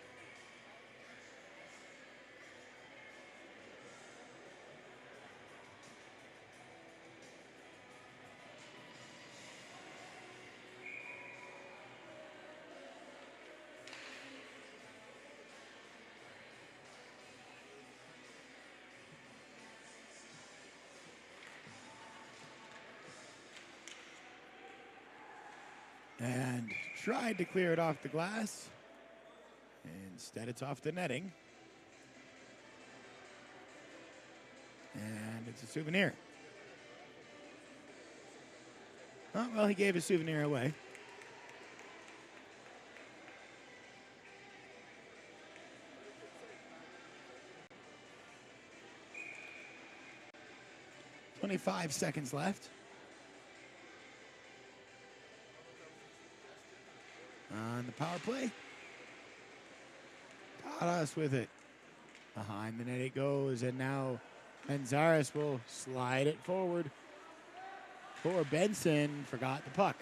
And tried to clear it off the glass. Instead, it's off the netting. And it's a souvenir. Oh, well, he gave a souvenir away. "25 seconds left. On the power play. Tadas with it. Behind the net it goes, and now Manzares will slide it forward. For Benson, forgot the puck.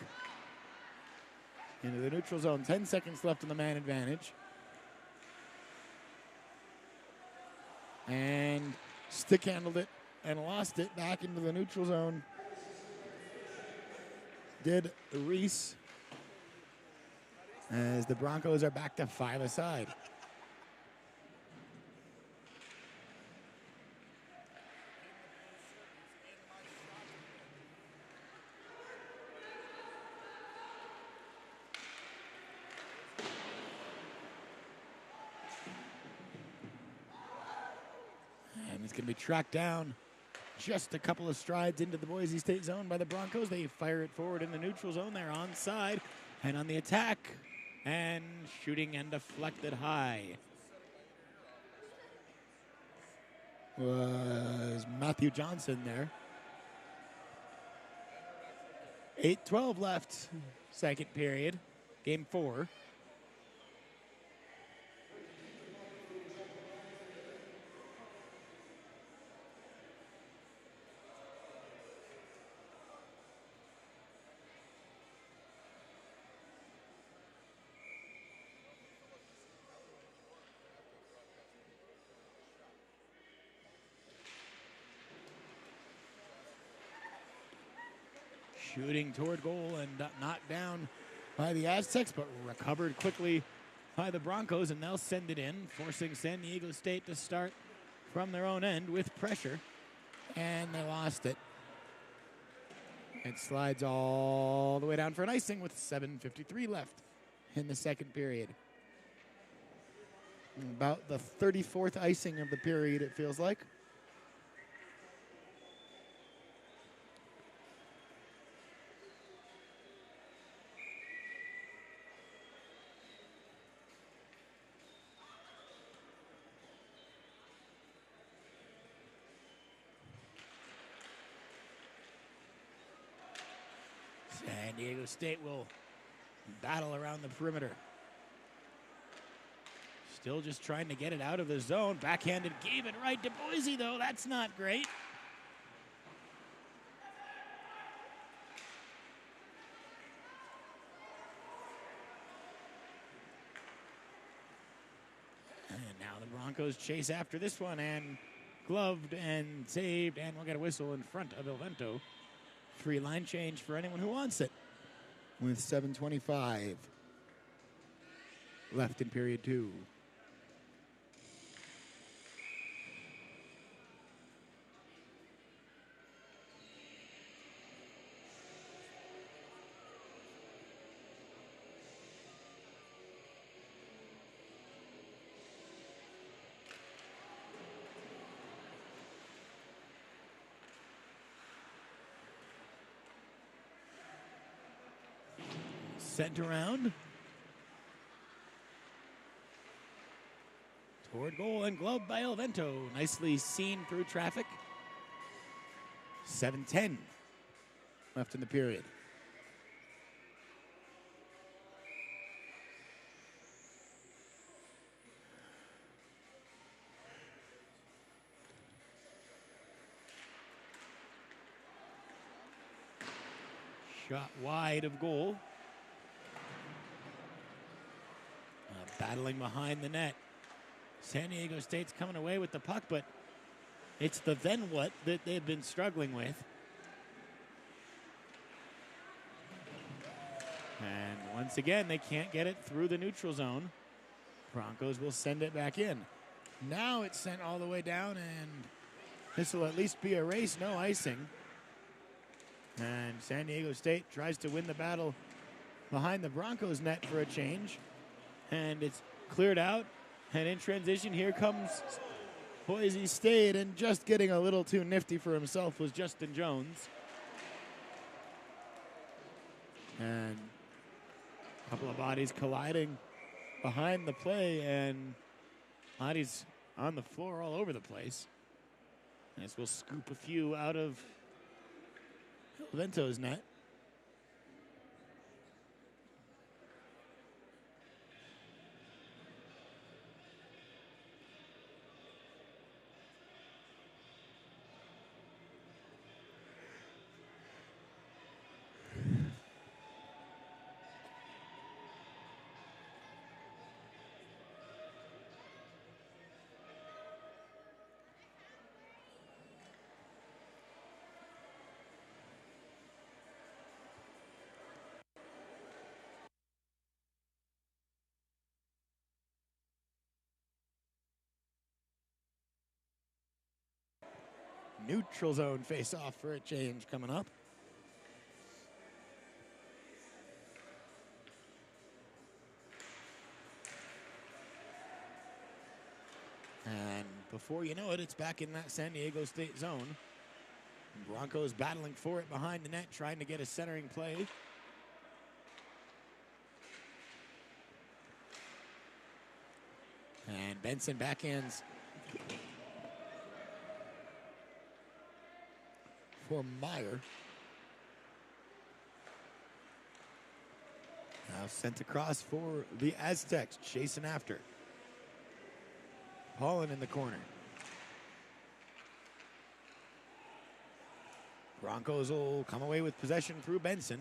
Into the neutral zone, 10 seconds left on the man advantage. And stick handled it and lost it back into the neutral zone. Did Reese. As the Broncos are back to 5 aside. And it's going to be tracked down just a couple of strides into the Boise State zone by the Broncos. They fire it forward in the neutral zone. They're onside and on the attack. And shooting and deflected high was Matthew Johnson there. 8:12 left, second period, game 4. Shooting toward goal and knocked down by the Aztecs, but recovered quickly by the Broncos, and they'll send it in, forcing San Diego State to start from their own end with pressure, and they lost it. It slides all the way down for an icing with 7:53 left in the second period. About the 34th icing of the period, it feels like. San Diego State will battle around the perimeter. Still just trying to get it out of the zone. Backhanded, gave it right to Boise, though. That's not great. And now the Broncos chase after this one, and gloved and saved, and we'll get a whistle in front of Elvento. Free line change for anyone who wants it with 7:25. left in period 2. Sent around. Toward goal and glove by El Vento. Nicely seen through traffic. 7:10 left in the period. Shot wide of goal. Battling behind the net. San Diego State's coming away with the puck, but it's the then what that they've been struggling with. And once again, they can't get it through the neutral zone. Broncos will send it back in. Now it's sent all the way down, and this will at least be a race, no icing. And San Diego State tries to win the battle behind the Broncos net for a change. And it's cleared out. And in transition, here comes Boise State. And just getting a little too nifty for himself was Justin Jones. And a couple of bodies colliding behind the play. And bodies on the floor all over the place. This will scoop a few out of Vento's net. Neutral zone face-off for a change coming up. And before you know it, it's back in that San Diego State zone. Broncos battling for it behind the net, trying to get a centering play. And Benson backhands for Meyer. Now sent across for the Aztecs, chasing after. Paulin in the corner. Broncos will come away with possession through Benson.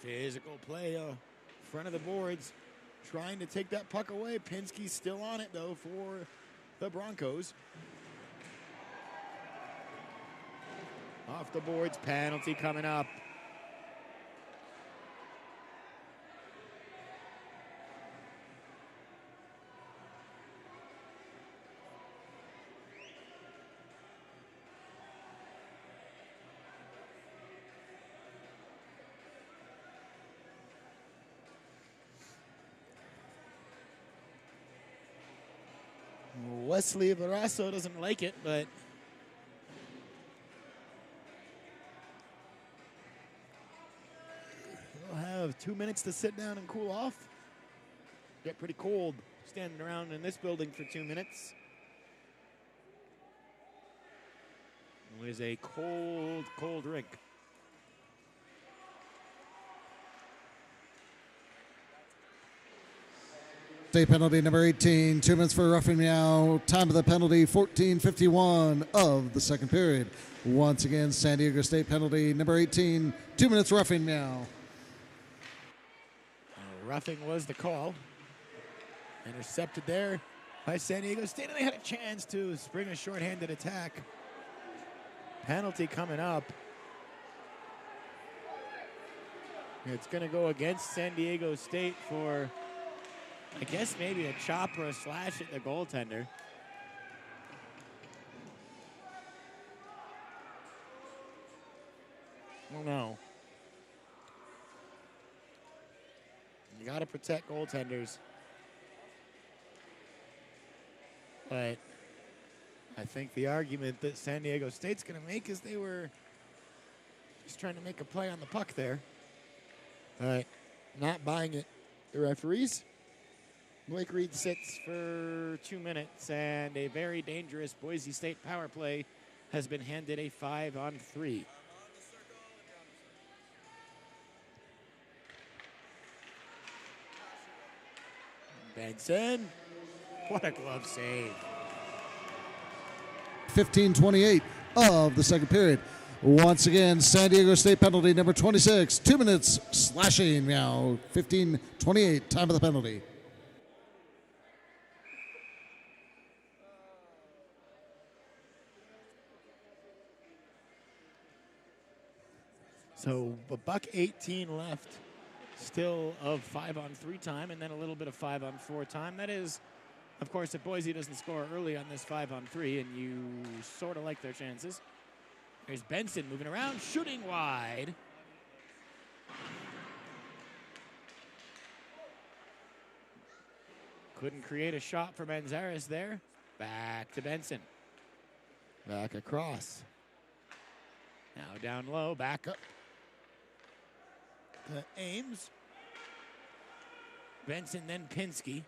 Physical play front of the boards, trying to take that puck away. Pinsky's still on it, though, for the Broncos. Off the boards, penalty coming up. Wesley Barrasso doesn't like it, but we'll have 2 minutes to sit down and cool off. Get pretty cold standing around in this building for 2 minutes. It was a cold, cold rink. State penalty number 18, 2 minutes for roughing meow. Time of the penalty, 14:51 of the second period. Once again, San Diego State penalty number 18, 2 minutes roughing meow. Roughing was the call. Intercepted there by San Diego State, and they had a chance to spring a shorthanded attack. Penalty coming up. It's going to go against San Diego State for, I guess, maybe a chop or a slash at the goaltender. Well, no. You got to protect goaltenders. But I think the argument that San Diego State's going to make is they were just trying to make a play on the puck there. But not buying it. The referees. Blake Reed sits for 2 minutes, and a very dangerous Boise State power play has been handed a 5-on-3. Benson, what a glove save. 15:28 of the second period. Once again, San Diego State penalty number 26. 2 minutes slashing now. 15:28, time of the penalty. So a $1:18 left. Still of 5-on-3 time, and then a little bit of 5-on-4 time. That is, of course, if Boise doesn't score early on this 5-on-3, and you sort of like their chances. There's Benson moving around, shooting wide. Couldn't create a shot for Manzares there. Back to Benson. Back across. Now down low, back up. Ames. Benson, then Pinsky.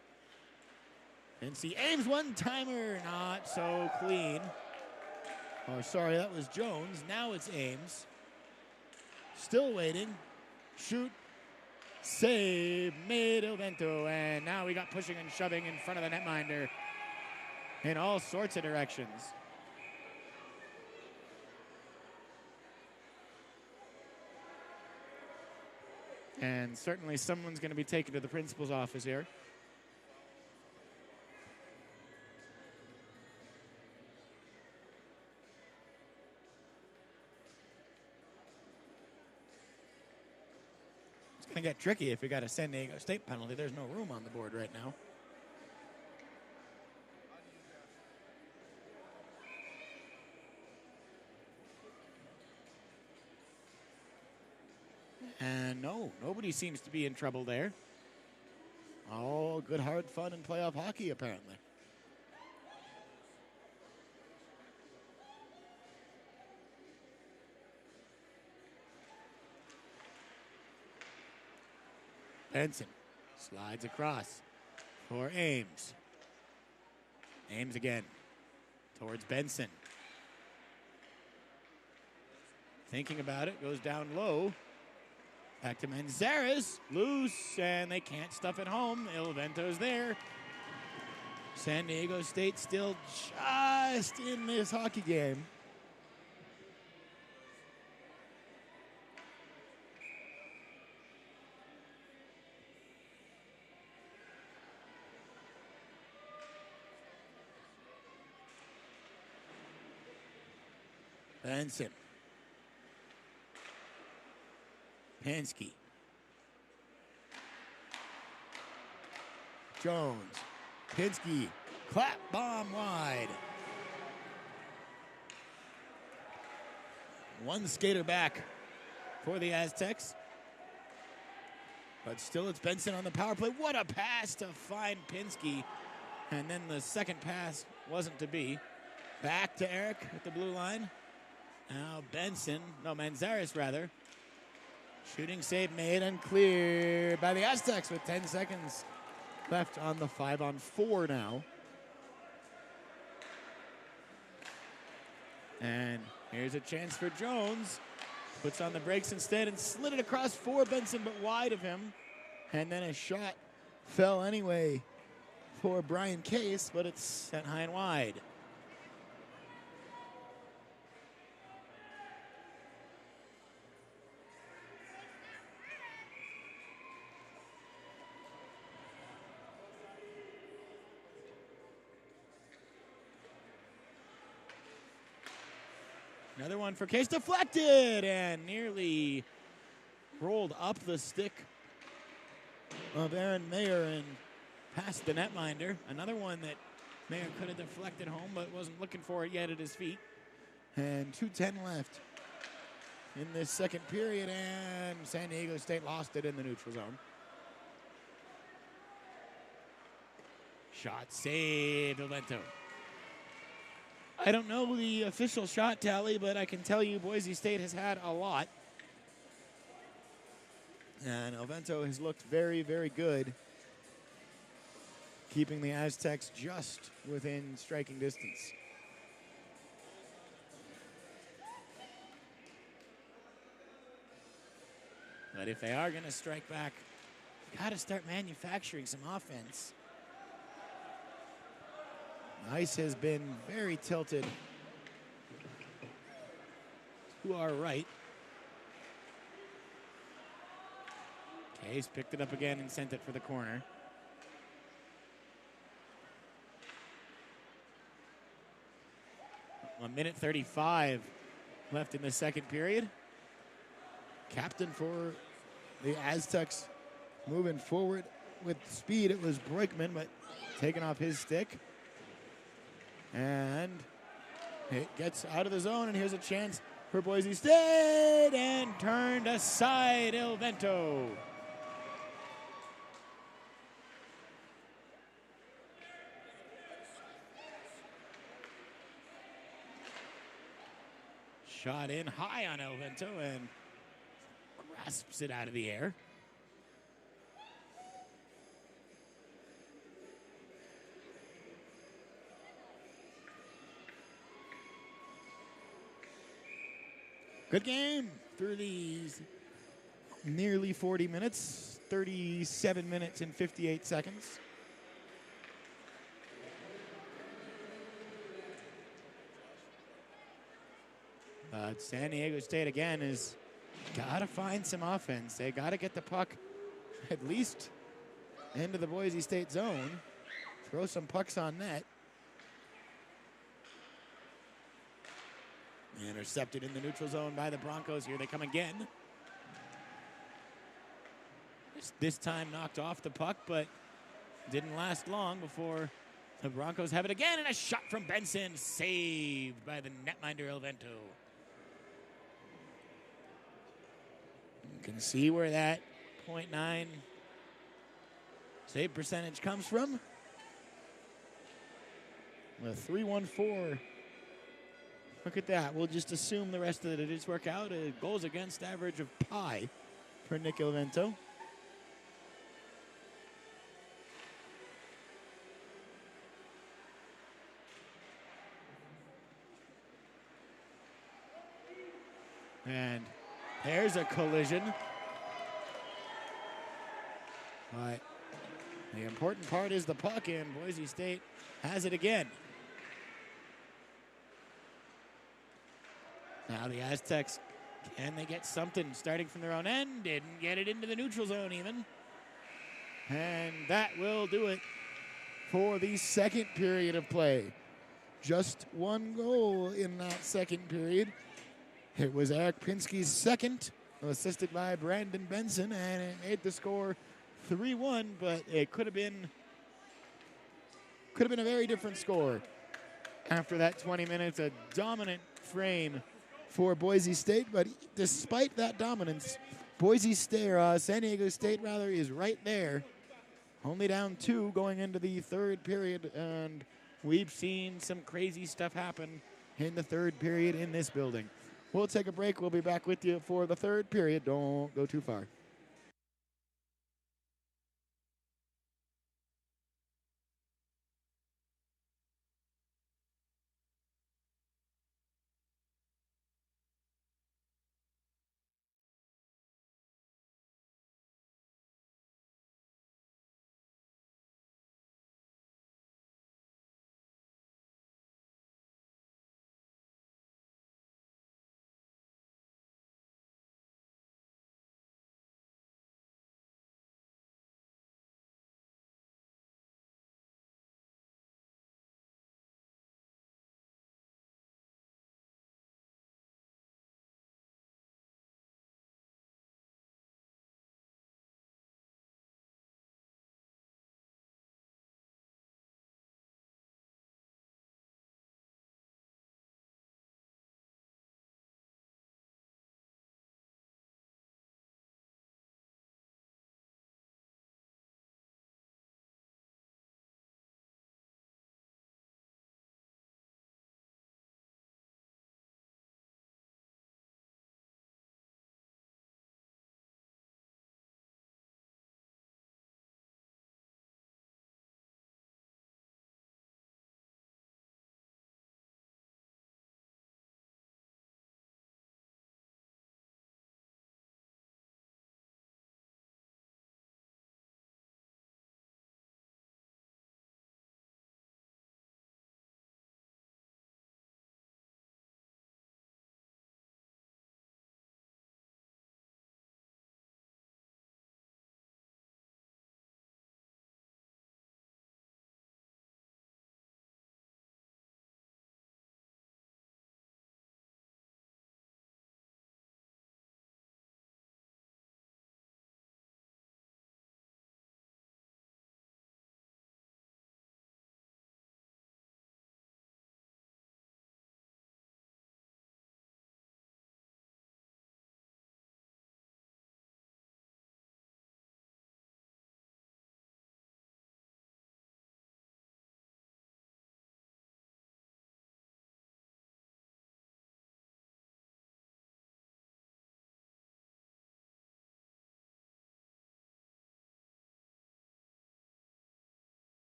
Pinsky, Ames, one-timer, not so clean. Oh, sorry, that was Jones. Now it's Ames. Still waiting. Shoot. Save. Made Vento. And now we got pushing and shoving in front of the netminder in all sorts of directions. And certainly someone's going to be taken to the principal's office here. It's going to get tricky if we got a San Diego State penalty. There's no room on the board right now. And no, nobody seems to be in trouble there. All good, hard fun and playoff hockey, apparently. Benson slides across for Ames. Ames again towards Benson. Thinking about it, goes down low. Back to Manzares, loose, and they can't stuff it home. Vento's there. San Diego State still just in this hockey game. Benson. Pinsky. Jones. Pinsky. Clap bomb wide. One skater back for the Aztecs. But still it's Benson on the power play. What a pass to find Pinsky. And then the second pass wasn't to be. Back to Eric at the blue line. Now Benson, no, Manzares rather. Shooting save made and cleared by the Aztecs with 10 seconds left on the 5-on-4 now. And here's a chance for Jones. Puts on the brakes instead and slid it across for Benson, but wide of him. And then a shot fell anyway for Brian Case, but it's sent high and wide. Another one for Case, deflected and nearly rolled up the stick of Aaron Mayer and past the netminder. Another one that Mayer could have deflected home, but wasn't looking for it yet at his feet. And 2:10 left in this second period, and San Diego State lost it in the neutral zone. Shot saved, Ovento. I don't know the official shot tally, but I can tell you Boise State has had a lot. And Ovento has looked very, very good, keeping the Aztecs just within striking distance. But if they are going to strike back, got to start manufacturing some offense. Ice has been very tilted to our right. Case picked it up again and sent it for the corner. A minute 35 left in the second period. Captain for the Aztecs moving forward with speed. It was Breukman, but taken off his stick. And it gets out of the zone, and here's a chance for Boise State, and turned aside, Ovento. Shot in high on Ovento and grasps it out of the air. Good game through these nearly 40 minutes, 37 minutes and 58 seconds. But San Diego State, again, is got to find some offense. They got to get the puck at least into the Boise State zone, throw some pucks on net. Intercepted in the neutral zone by the Broncos. Here they come again. This time knocked off the puck, but didn't last long before the Broncos have it again. And a shot from Benson, saved by the netminder Ovento. You can see where that .9 save percentage comes from. With 3-1-4. Look at that. We'll just assume the rest of the digits work out. A goals against average of pi for Nick Ovento. And there's a collision. But the important part is the puck, and Boise State has it again. Now the Aztecs, can they get something starting from their own end? Didn't get it into the neutral zone even. And that will do it for the second period of play. Just one goal in that second period. It was Eric Pinsky's second, assisted by Brandon Benson, and it made the score 3-1, but it could have been a very different score. After that 20 minutes, a dominant frame for Boise State, but despite that dominance, San Diego State is right there, only down 2 going into the third period, and we've seen some crazy stuff happen in the third period in this building. We'll take a break. We'll be back with you for the third period. Don't go too far.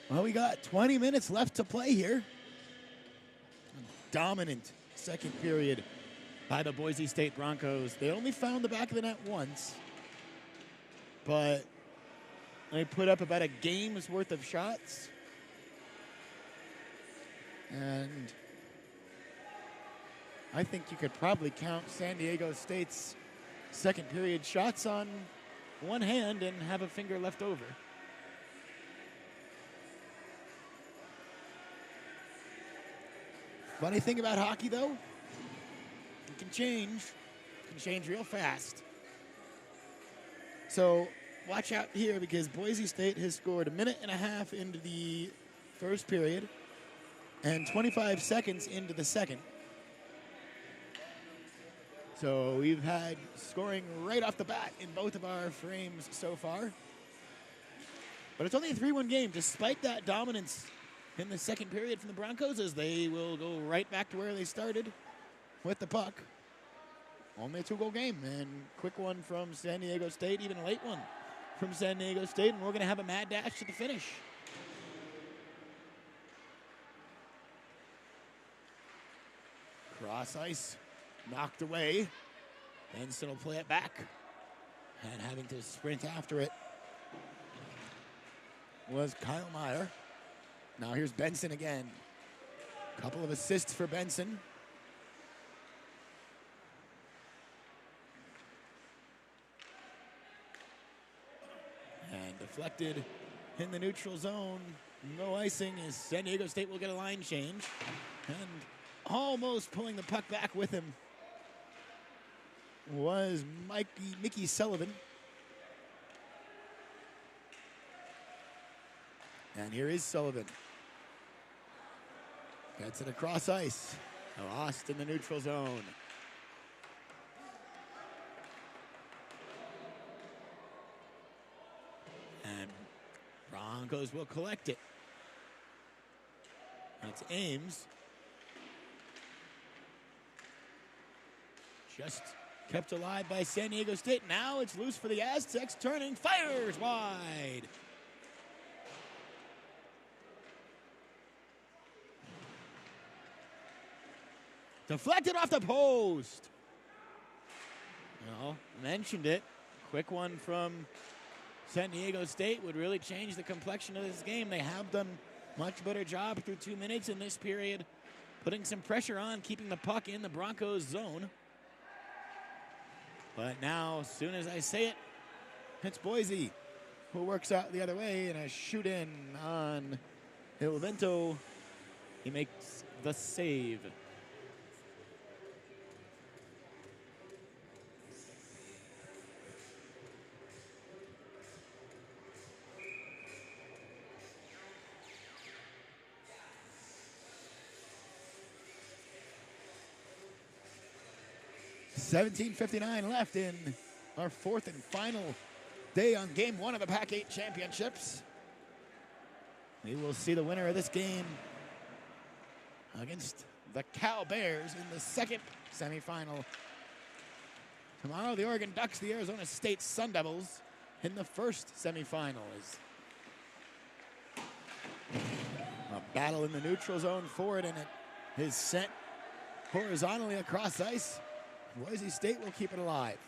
Well, we got 20 minutes left to play here. Dominant second period by the Boise State Broncos. They only found the back of the net once, but they put up about a game's worth of shots. And I think you could probably count San Diego State's second period shots on one hand and have a finger left over. Funny thing about hockey, though, it can change. It can change real fast. So watch out here because Boise State has scored a minute and a half into the first period and 25 seconds into the second. So we've had scoring right off the bat in both of our frames so far. But it's only a 3-1 game, despite that dominance in the second period from the Broncos, as they will go right back to where they started with the puck. Only a 2-goal game, and quick one from San Diego State, even a late one from San Diego State, and we're going to have a mad dash to the finish. Cross ice, knocked away. Benson will play it back, and having to sprint after it was Kyle Meyer. Now here's Benson again. Couple of assists for Benson. And deflected in the neutral zone. No icing as San Diego State will get a line change. And almost pulling the puck back with him was Mickey Sullivan. And here is Sullivan. Gets it across ice. Lost in the neutral zone. And Broncos will collect it. That's Ames. Just kept alive by San Diego State. Now it's loose for the Aztecs, turning, fires wide. Deflected off the post. Well, mentioned it. Quick one from San Diego State would really change the complexion of this game. They have done much better job through 2 minutes in this period, putting some pressure on, keeping the puck in the Broncos zone. But now, as soon as I say it, it's Boise who works out the other way, and a shoot in on Ilvento. He makes the save. $17:59 left in our fourth and final day on game one of the PAC-8 championships. We will see the winner of this game against the Cal Bears in the second semifinal. Tomorrow, the Oregon Ducks, the Arizona State Sun Devils in the first semifinal. A battle in the neutral zone for it, and it is sent horizontally across ice. Boise State will keep it alive.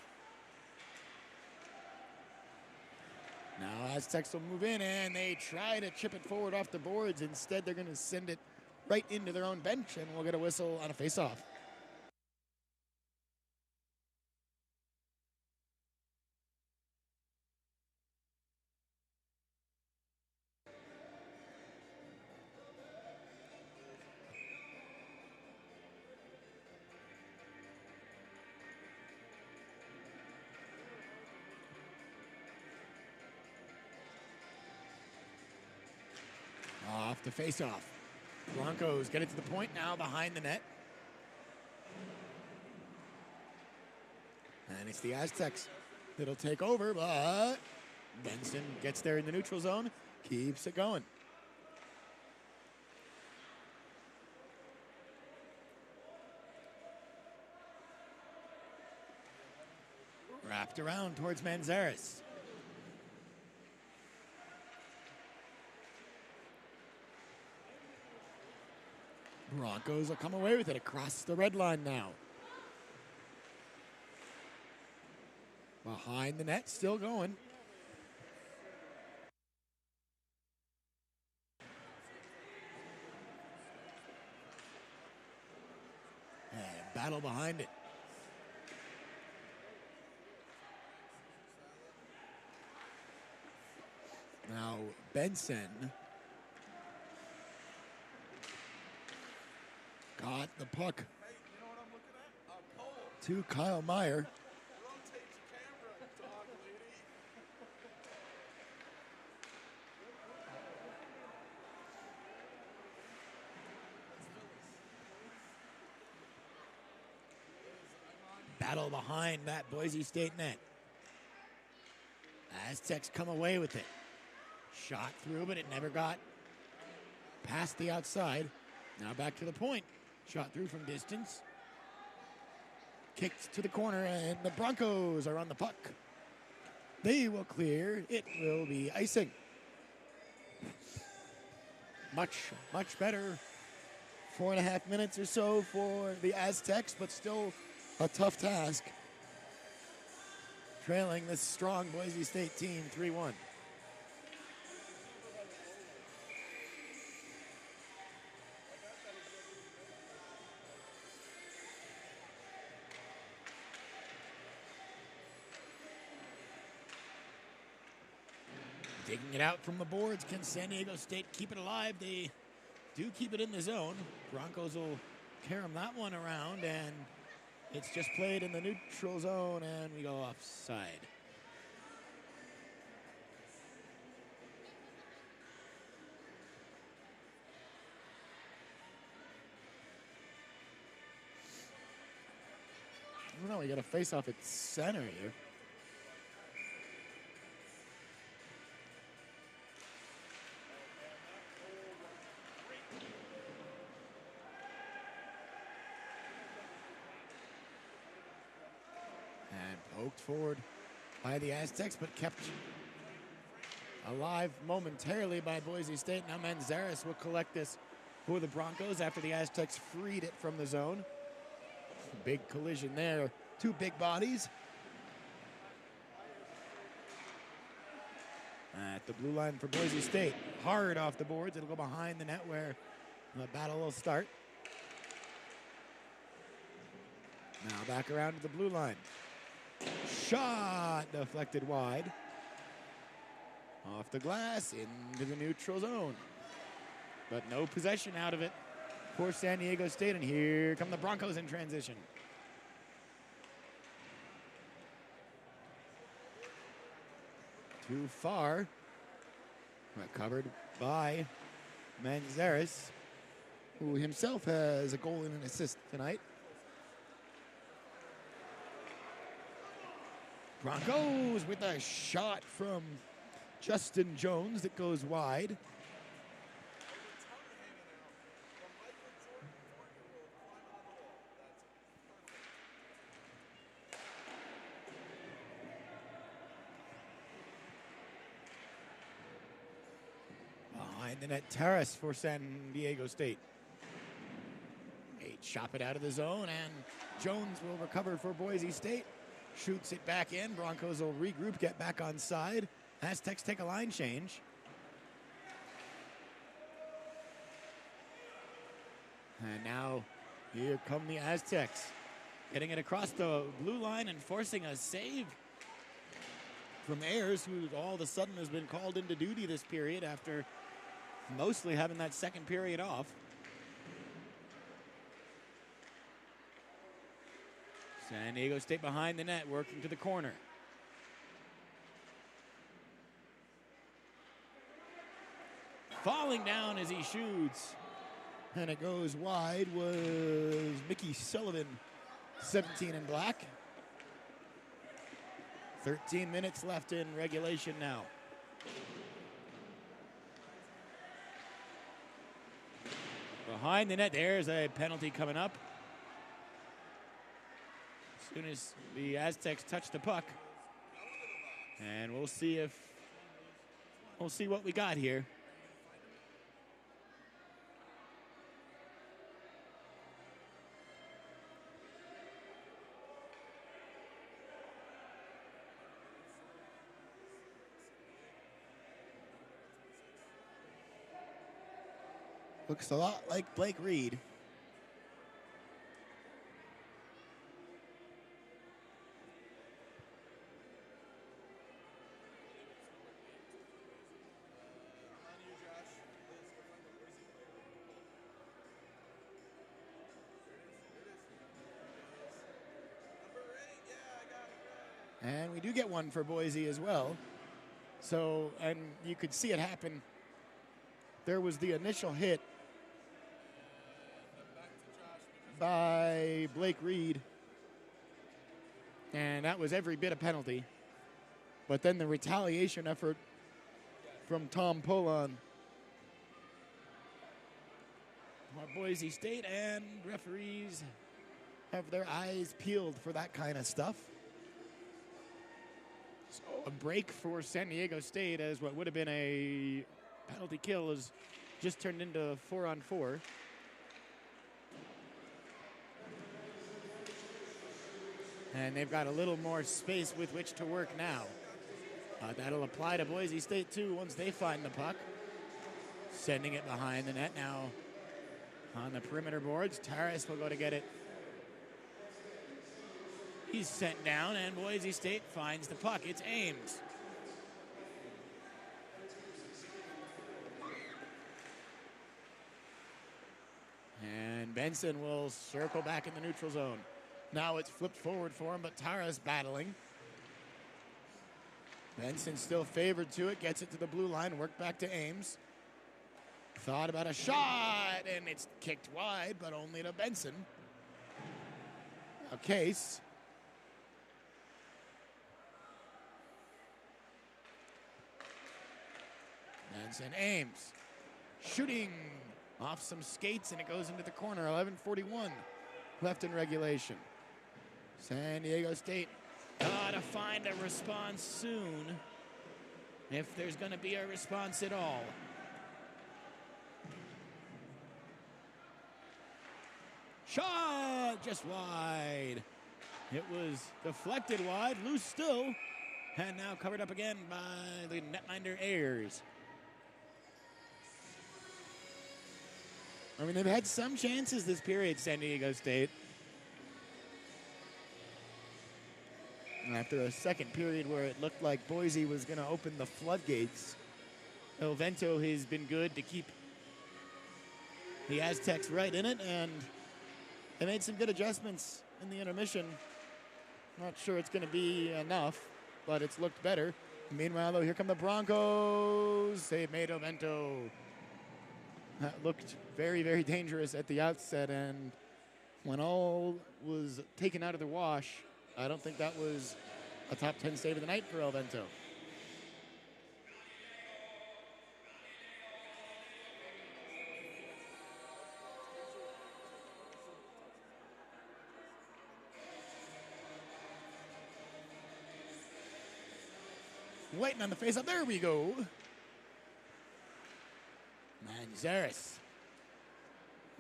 Now Aztecs will move in, and they try to chip it forward off the boards. Instead, they're going to send it right into their own bench, and we'll get a whistle on a face-off. Off the face-off. Broncos get it to the point now behind the net. And it's the Aztecs that'll take over, but Benson gets there in the neutral zone, keeps it going. Wrapped around towards Manzares. Broncos will come away with it across the red line now. Behind the net, still going. And battle behind it. Now Benson got the puck to Kyle Meyer. Battle behind that Boise State net. Aztecs come away with it. Shot through, but it never got past the outside. Now back to the point. Shot through from distance. Kicked to the corner, and the Broncos are on the puck. They will clear. It will be icing. Much, much better. 4.5 minutes or so for the Aztecs, but still a tough task. Trailing this strong Boise State team 3-1. Digging it out from the boards. Can San Diego State keep it alive? They do keep it in the zone. Broncos will carry that one around, and it's just played in the neutral zone, and we go offside. Well, we got a face-off at center here. Poked forward by the Aztecs, but kept alive momentarily by Boise State. Now Manzares will collect this for the Broncos after the Aztecs freed it from the zone. Big collision there. Two big bodies. At the blue line for Boise State. Hard off the boards. It'll go behind the net where the battle will start. Now back around to the blue line. Shot deflected wide. Off the glass into the neutral zone. But no possession out of it for San Diego State. And here come the Broncos in transition. Too far. Recovered by Manzares, who himself has a goal and an assist tonight. Broncos with a shot from Justin Jones that goes wide. Behind the net terrace for San Diego State. They chop it out of the zone, and Jones will recover for Boise State. Shoots it back in. Broncos will regroup, get back on side. Aztecs take a line change. And now here come the Aztecs. Getting it across the blue line and forcing a save from Ayers, who all of a sudden has been called into duty this period after mostly having that second period off. San Diego State behind the net, working to the corner. Falling down as he shoots. And it goes wide was Mickey Sullivan, 17 in black. 13 minutes left in regulation now. Behind the net, there's a penalty coming up. As soon as the Aztecs touch the puck. And we'll see what we got here. Looks a lot like Blake Reed. And we do get one for Boise as well. So, and you could see it happen. There was the initial hit by Blake Reed, and that was every bit a penalty. But then the retaliation effort from Tom Polon. Boise State and referees have their eyes peeled for that kind of stuff. So a break for San Diego State, as what would have been a penalty kill is just turned into 4-on-4. And they've got a little more space with which to work now. That'll apply to Boise State too once they find the puck. Sending it behind the net now on the perimeter boards. Taras will go to get it. He's sent down, and Boise State finds the puck. It's Ames. And Benson will circle back in the neutral zone. Now it's flipped forward for him, but Taras battling. Benson still favored to it, gets it to the blue line, worked back to Ames. Thought about a shot, and it's kicked wide, but only to Benson. A case. Benson, Ames, shooting off some skates, and it goes into the corner. 11:41 left in regulation. San Diego State gotta find a response soon, if there's gonna be a response at all. Shot just wide. It was deflected wide, loose still, and now covered up again by the netminder Ayers. I mean, they've had some chances this period, San Diego State. And after a second period where it looked like Boise was going to open the floodgates, El Vento has been good to keep the Aztecs right in it, and they made some good adjustments in the intermission. Not sure it's going to be enough, but it's looked better. Meanwhile, though, here come the Broncos. They've made El Vento. That looked very, very dangerous at the outset, and when all was taken out of the wash, I don't think that was a top 10 save of the night for El Vento. Waiting on the face-up. There we go. Manzares.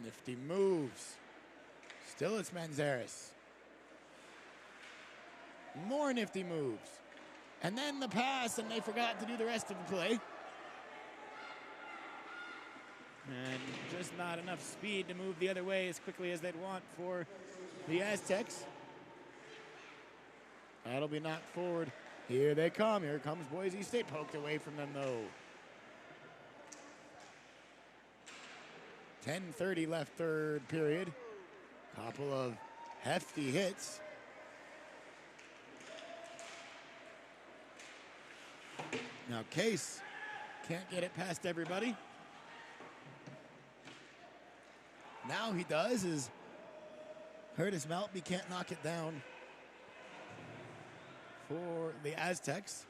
Nifty moves. Still it's Manzares. More nifty moves. And then the pass, and they forgot to do the rest of the play. And just not enough speed to move the other way as quickly as they'd want for the Aztecs. That'll be knocked forward. Here they come. Here comes Boise State. Poked away from them, though. 10:30 left third period. Couple of hefty hits. Now Case can't get it past everybody. Now he does, is hurt his mouth. He can't knock it down for the Aztecs.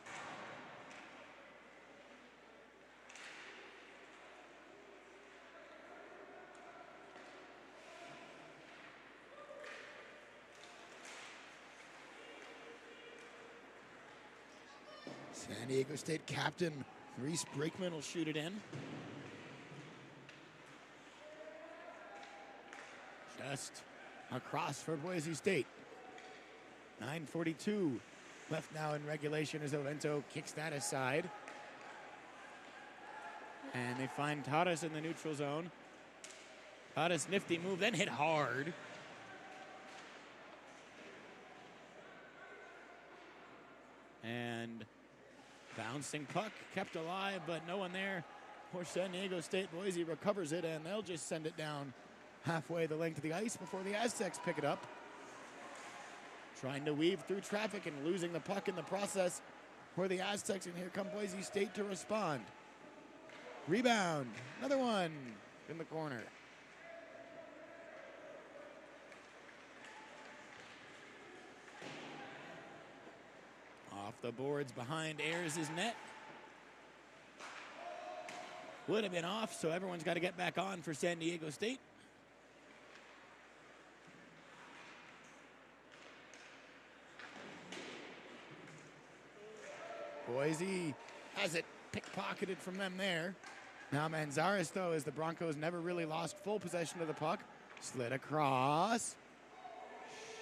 San Diego State captain Reese Brakeman will shoot it in. Just across for Boise State. 9:42 left now in regulation as El Vento kicks that aside. And they find Taras in the neutral zone. Caught a nifty move, then hit hard. And bouncing puck kept alive, but no one there for San Diego State. Boise recovers it, and they'll just send it down halfway the length of the ice before the Aztecs pick it up. Trying to weave through traffic and losing the puck in the process for the Aztecs, and here come Boise State to respond. Rebound, another one in the corner. Off the boards behind Ayers' net. Would have been off, so everyone's got to get back on for San Diego State. Boise has it pickpocketed from them there. Now Manzares, though, as the Broncos never really lost full possession of the puck. Slid across.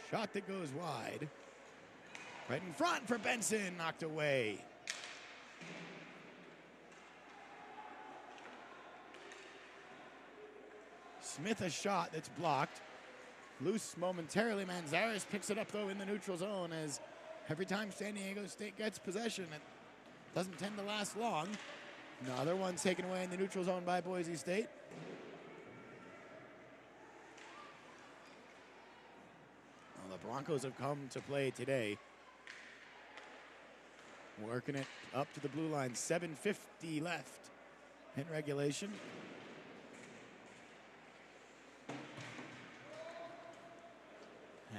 Shot that goes wide. Right in front for Benson, knocked away. Smith a shot that's blocked. Loose momentarily. Manzares picks it up, though, in the neutral zone, as every time San Diego State gets possession, it doesn't tend to last long. Another one taken away in the neutral zone by Boise State. Well, the Broncos have come to play today. Working it up to the blue line. 7:50 left in regulation.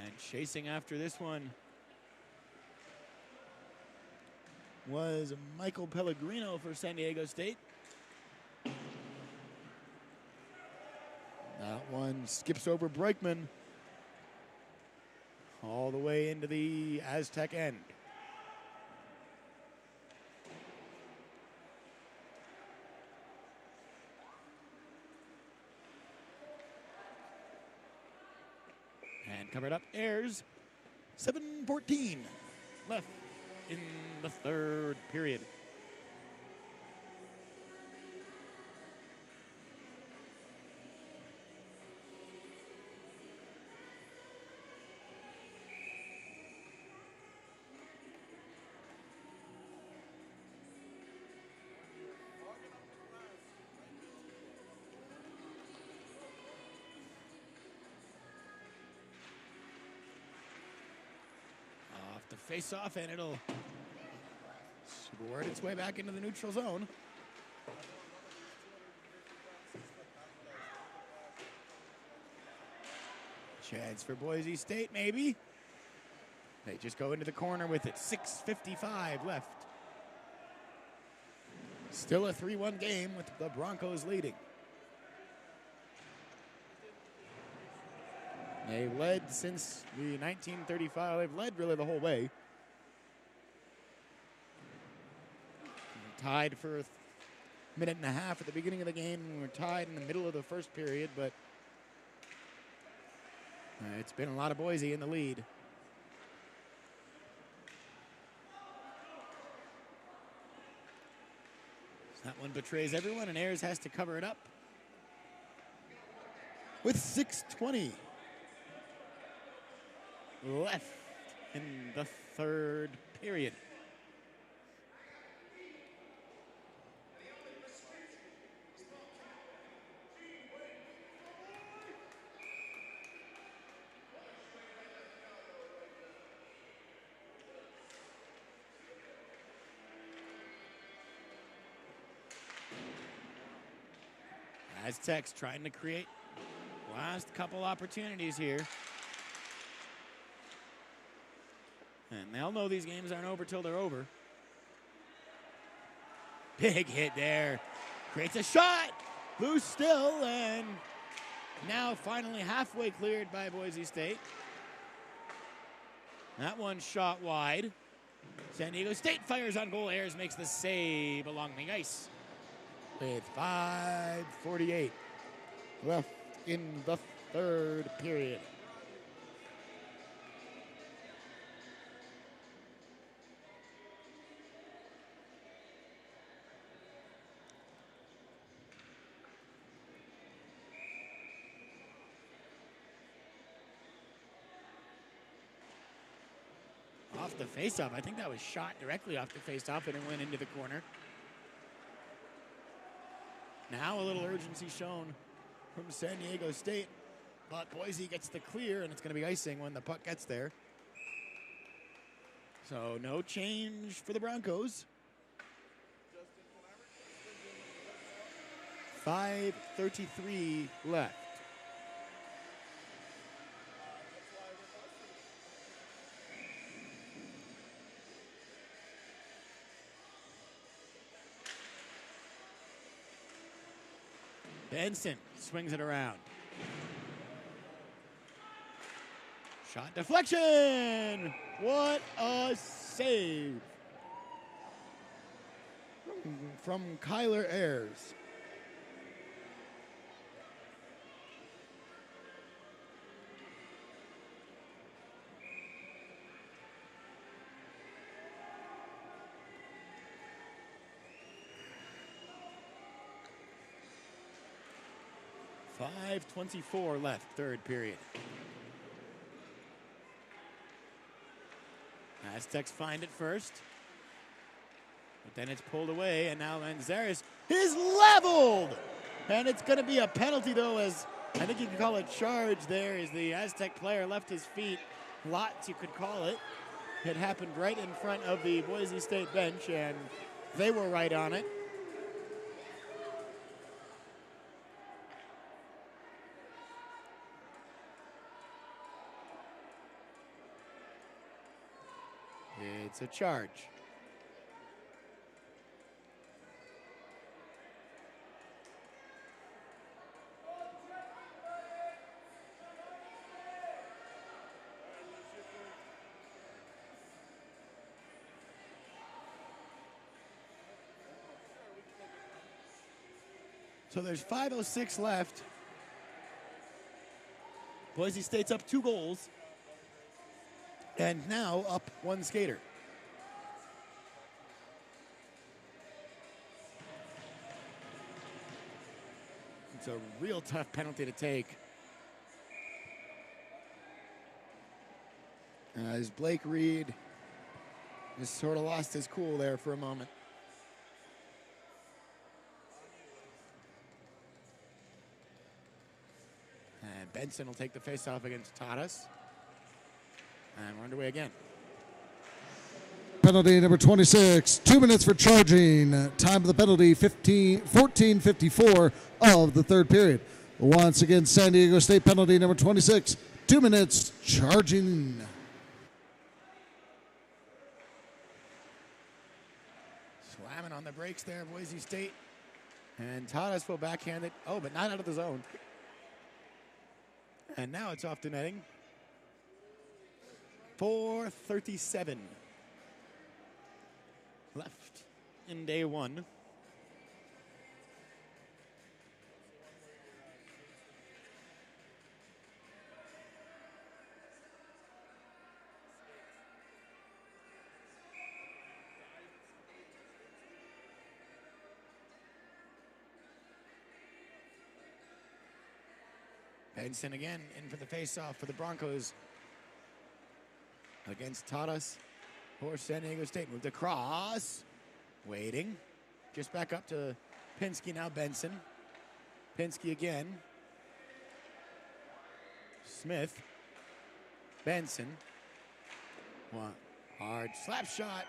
And chasing after this one was Michael Pellegrino for San Diego State. That one skips over Breichman all the way into the Aztec end. And covered up Ayers. 7:14 left in the third period. The face-off, and it'll work its way back into the neutral zone. Chance for Boise State, maybe. They just go into the corner with it. 6:55 left. Still a 3-1 game with the Broncos leading. They've led since the 1935. They've led really the whole way. Tied for a minute and a half at the beginning of the game. We were tied in the middle of the first period, but it's been a lot of Boise in the lead. That one betrays everyone, and Ayers has to cover it up. With 6:20 left in the third period. Aztecs trying to create last couple opportunities here. And they'll know these games aren't over till they're over. Big hit there. Creates a shot. Loose still, and now finally halfway cleared by Boise State. That one shot wide. San Diego State fires on goal. Ayers makes the save along the ice. With 5:48 left in the third period. off the faceoff. I think that was shot directly off the faceoff and it went into the corner. Now a little urgency shown from San Diego State, but Boise gets the clear, and it's going to be icing when the puck gets there. So no change for the Broncos. 5:33 left. Benson swings it around. Shot deflection. What a save from Kyler Ayers. .5:24 left, third period. Aztecs find it first. But then it's pulled away, and now Lanzaris is leveled! And it's going to be a penalty, though, as I think you could call it charge there as the Aztec player left his feet. Lots, you could call it. It happened right in front of the Boise State bench, and they were right on it. It's a charge. So there's 5:06 left. Boise State's up 2 goals. And now up 1 skater. It's a real tough penalty to take. As Blake Reed just sort of lost his cool there for a moment. And Benson will take the faceoff against Tadas. And we're underway again. Penalty number 26, 2 minutes for charging. Time of the penalty, 14:54 of the third period. Once again, San Diego State penalty number 26, 2 minutes charging. Slamming on the brakes there, Boise State. And Tadas will backhand it. Oh, but not out of the zone. And now it's off the netting. 4:37 left in day one. Benson again in for the face-off for the Broncos against Tadas for San Diego State. Moved across. Waiting. Just back up to Pinsky now. Benson. Pinsky again. Smith. Benson. One hard slap shot.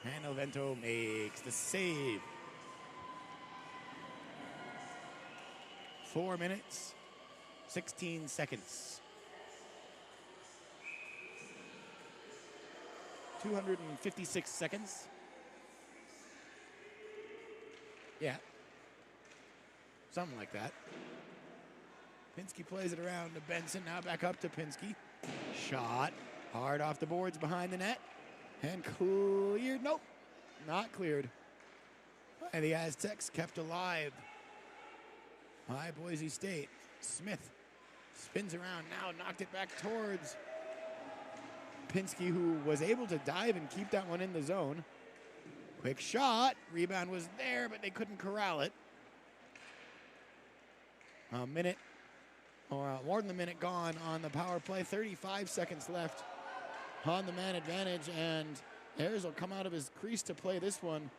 And Ovento makes the save. 4 minutes, 16 seconds. 256 seconds. Yeah. Something like that. Pinsky plays it around to Benson. Now back up to Pinsky. Shot. Hard off the boards behind the net. And cleared. Nope. Not cleared. And the Aztecs kept alive by Boise State. Smith spins around now. Knocked it back towards Pinsky, who was able to dive and keep that one in the zone. Quick shot. Rebound was there, but they couldn't corral it. A minute, or more than a minute gone on the power play. 35 seconds left on the man advantage, and Ayers will come out of his crease to play this one.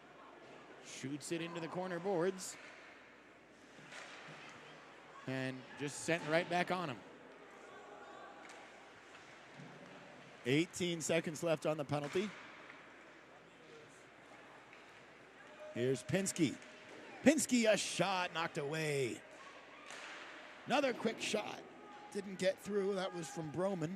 Shoots it into the corner boards. And just sent right back on him. 18 seconds left on the penalty. Here's Pinsky. Pinsky, a shot knocked away. Another quick shot. Didn't get through. That was from Broman.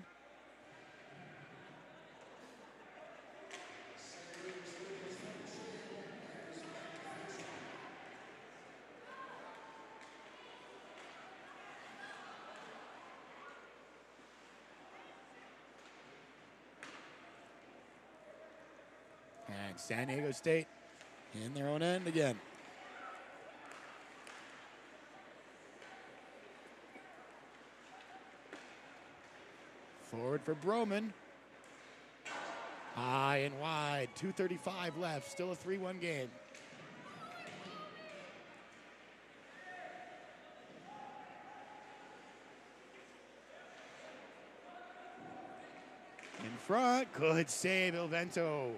And San Diego State in their own end again. Forward for Broman. High and wide. 2:35 left. Still a 3-1 game. In front. Good save, Ilvento.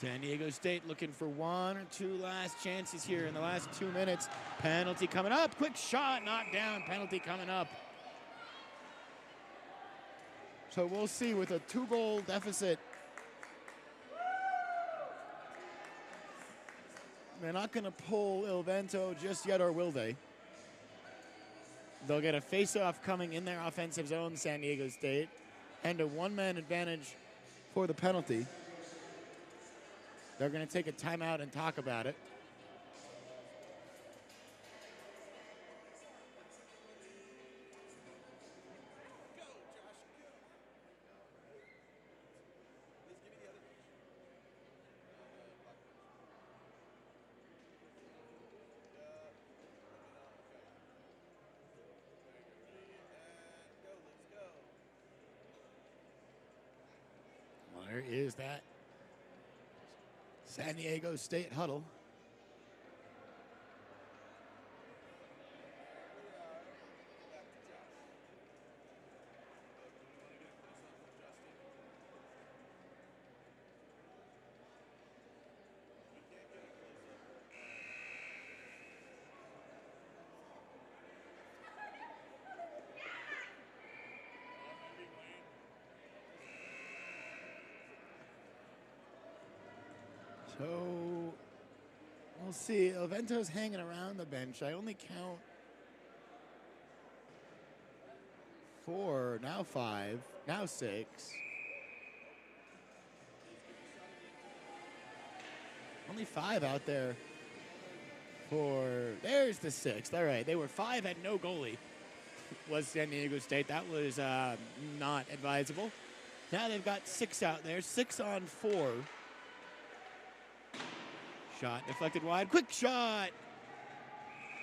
San Diego State looking for one or two last chances here in the last 2 minutes. Penalty coming up. Quick shot, knocked down. Penalty coming up. So we'll see with a 2-goal deficit. They're not going to pull Ilvento just yet, or will they? They'll get a face-off coming in their offensive zone, San Diego State, and a one-man advantage for the penalty. They're going to take a timeout and talk about it. Where is that San Diego State huddle? So we'll see. Ilvento's hanging around the bench. I only count 4, now 5, now 6. Only 5 out there for, there's the 6th. All right, they were 5, had no goalie, was San Diego State. That was not advisable. Now they've got 6 out there, 6 on 4. Shot deflected wide. Quick shot.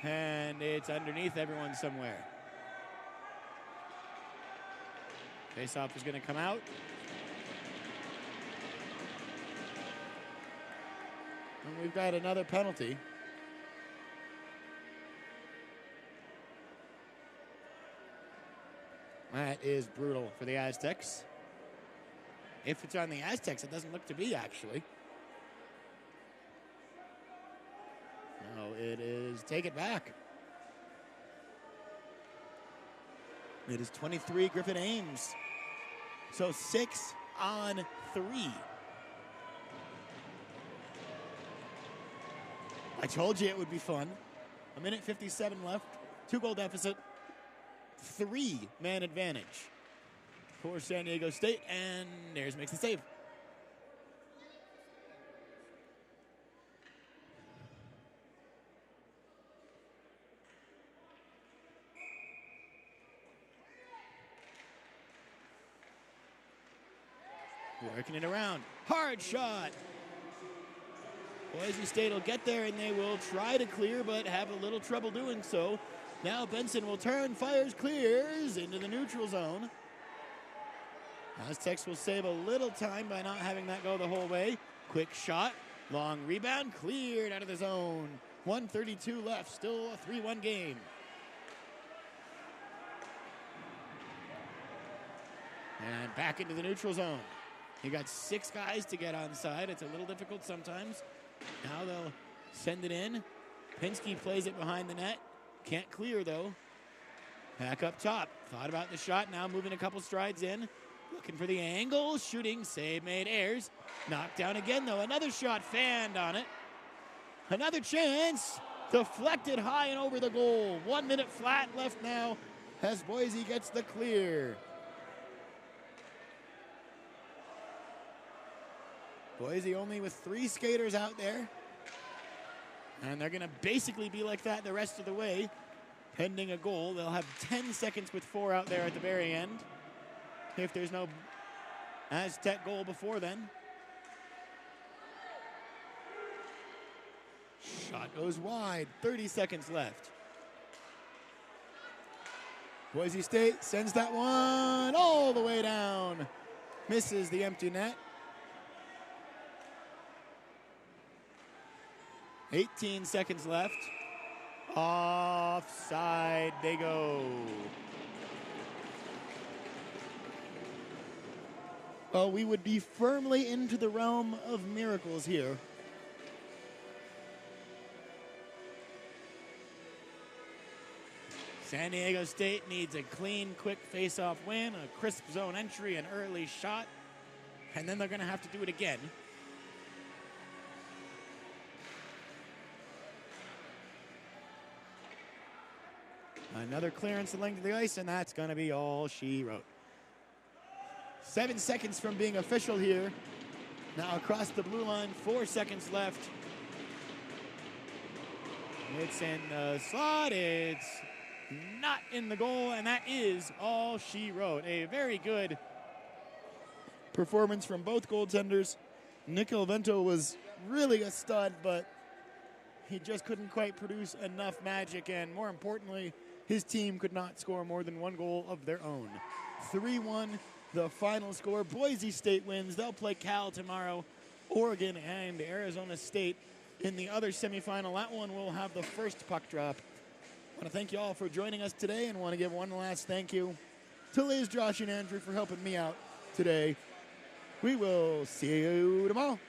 And it's underneath everyone somewhere. Faceoff is going to come out. And we've got another penalty. That is brutal for the Aztecs. If it's on the Aztecs, it doesn't look to be, actually. No, it is, take it back. It is 23 Griffin Ames. So 6 on 3. I told you it would be fun. 1:57 left. 2-goal deficit. 3-man advantage for San Diego State. And Ayers makes the save. Working it around. Hard shot. Boise State will get there, and they will try to clear, but have a little trouble doing so. Now Benson will turn, fires, clears into the neutral zone. Aztecs will save a little time by not having that go the whole way. Quick shot. Long rebound. Cleared out of the zone. 1:32 left. Still a 3-1 game. And back into the neutral zone. You got 6 guys to get onside. It's a little difficult sometimes. Now they'll send it in. Pinsky plays it behind the net. Can't clear, though. Back up top. Thought about the shot. Now moving a couple strides in. Looking for the angle. Shooting. Save made. Ayers. Knocked down again, though. Another shot fanned on it. Another chance. Deflected high and over the goal. 1 minute flat left now as Boise gets the clear. Boise only with 3 skaters out there. And they're going to basically be like that the rest of the way. Pending a goal, they'll have 10 seconds with 4 out there at the very end. If there's no Aztec goal before then. Shot goes wide, 30 seconds left. Boise State sends that one all the way down. Misses the empty net. 18 seconds left. Offside they go. Well, we would be firmly into the realm of miracles here. San Diego State needs a clean, quick face-off win, a crisp zone entry, an early shot, and then they're going to have to do it again. Another clearance the length of the ice, and that's going to be all she wrote. 7 seconds from being official here. Now across the blue line, 4 seconds left. It's in the slot. It's not in the goal, and that is all she wrote. A very good performance from both goaltenders. Nick Elvento was really a stud, but he just couldn't quite produce enough magic, and more importantly, his team could not score more than 1 goal of their own. 3-1, the final score. Boise State wins. They'll play Cal tomorrow. Oregon and Arizona State in the other semifinal. That one will have the first puck drop. I want to thank you all for joining us today, and want to give one last thank you to Liz, Josh, and Andrew for helping me out today. We will see you tomorrow.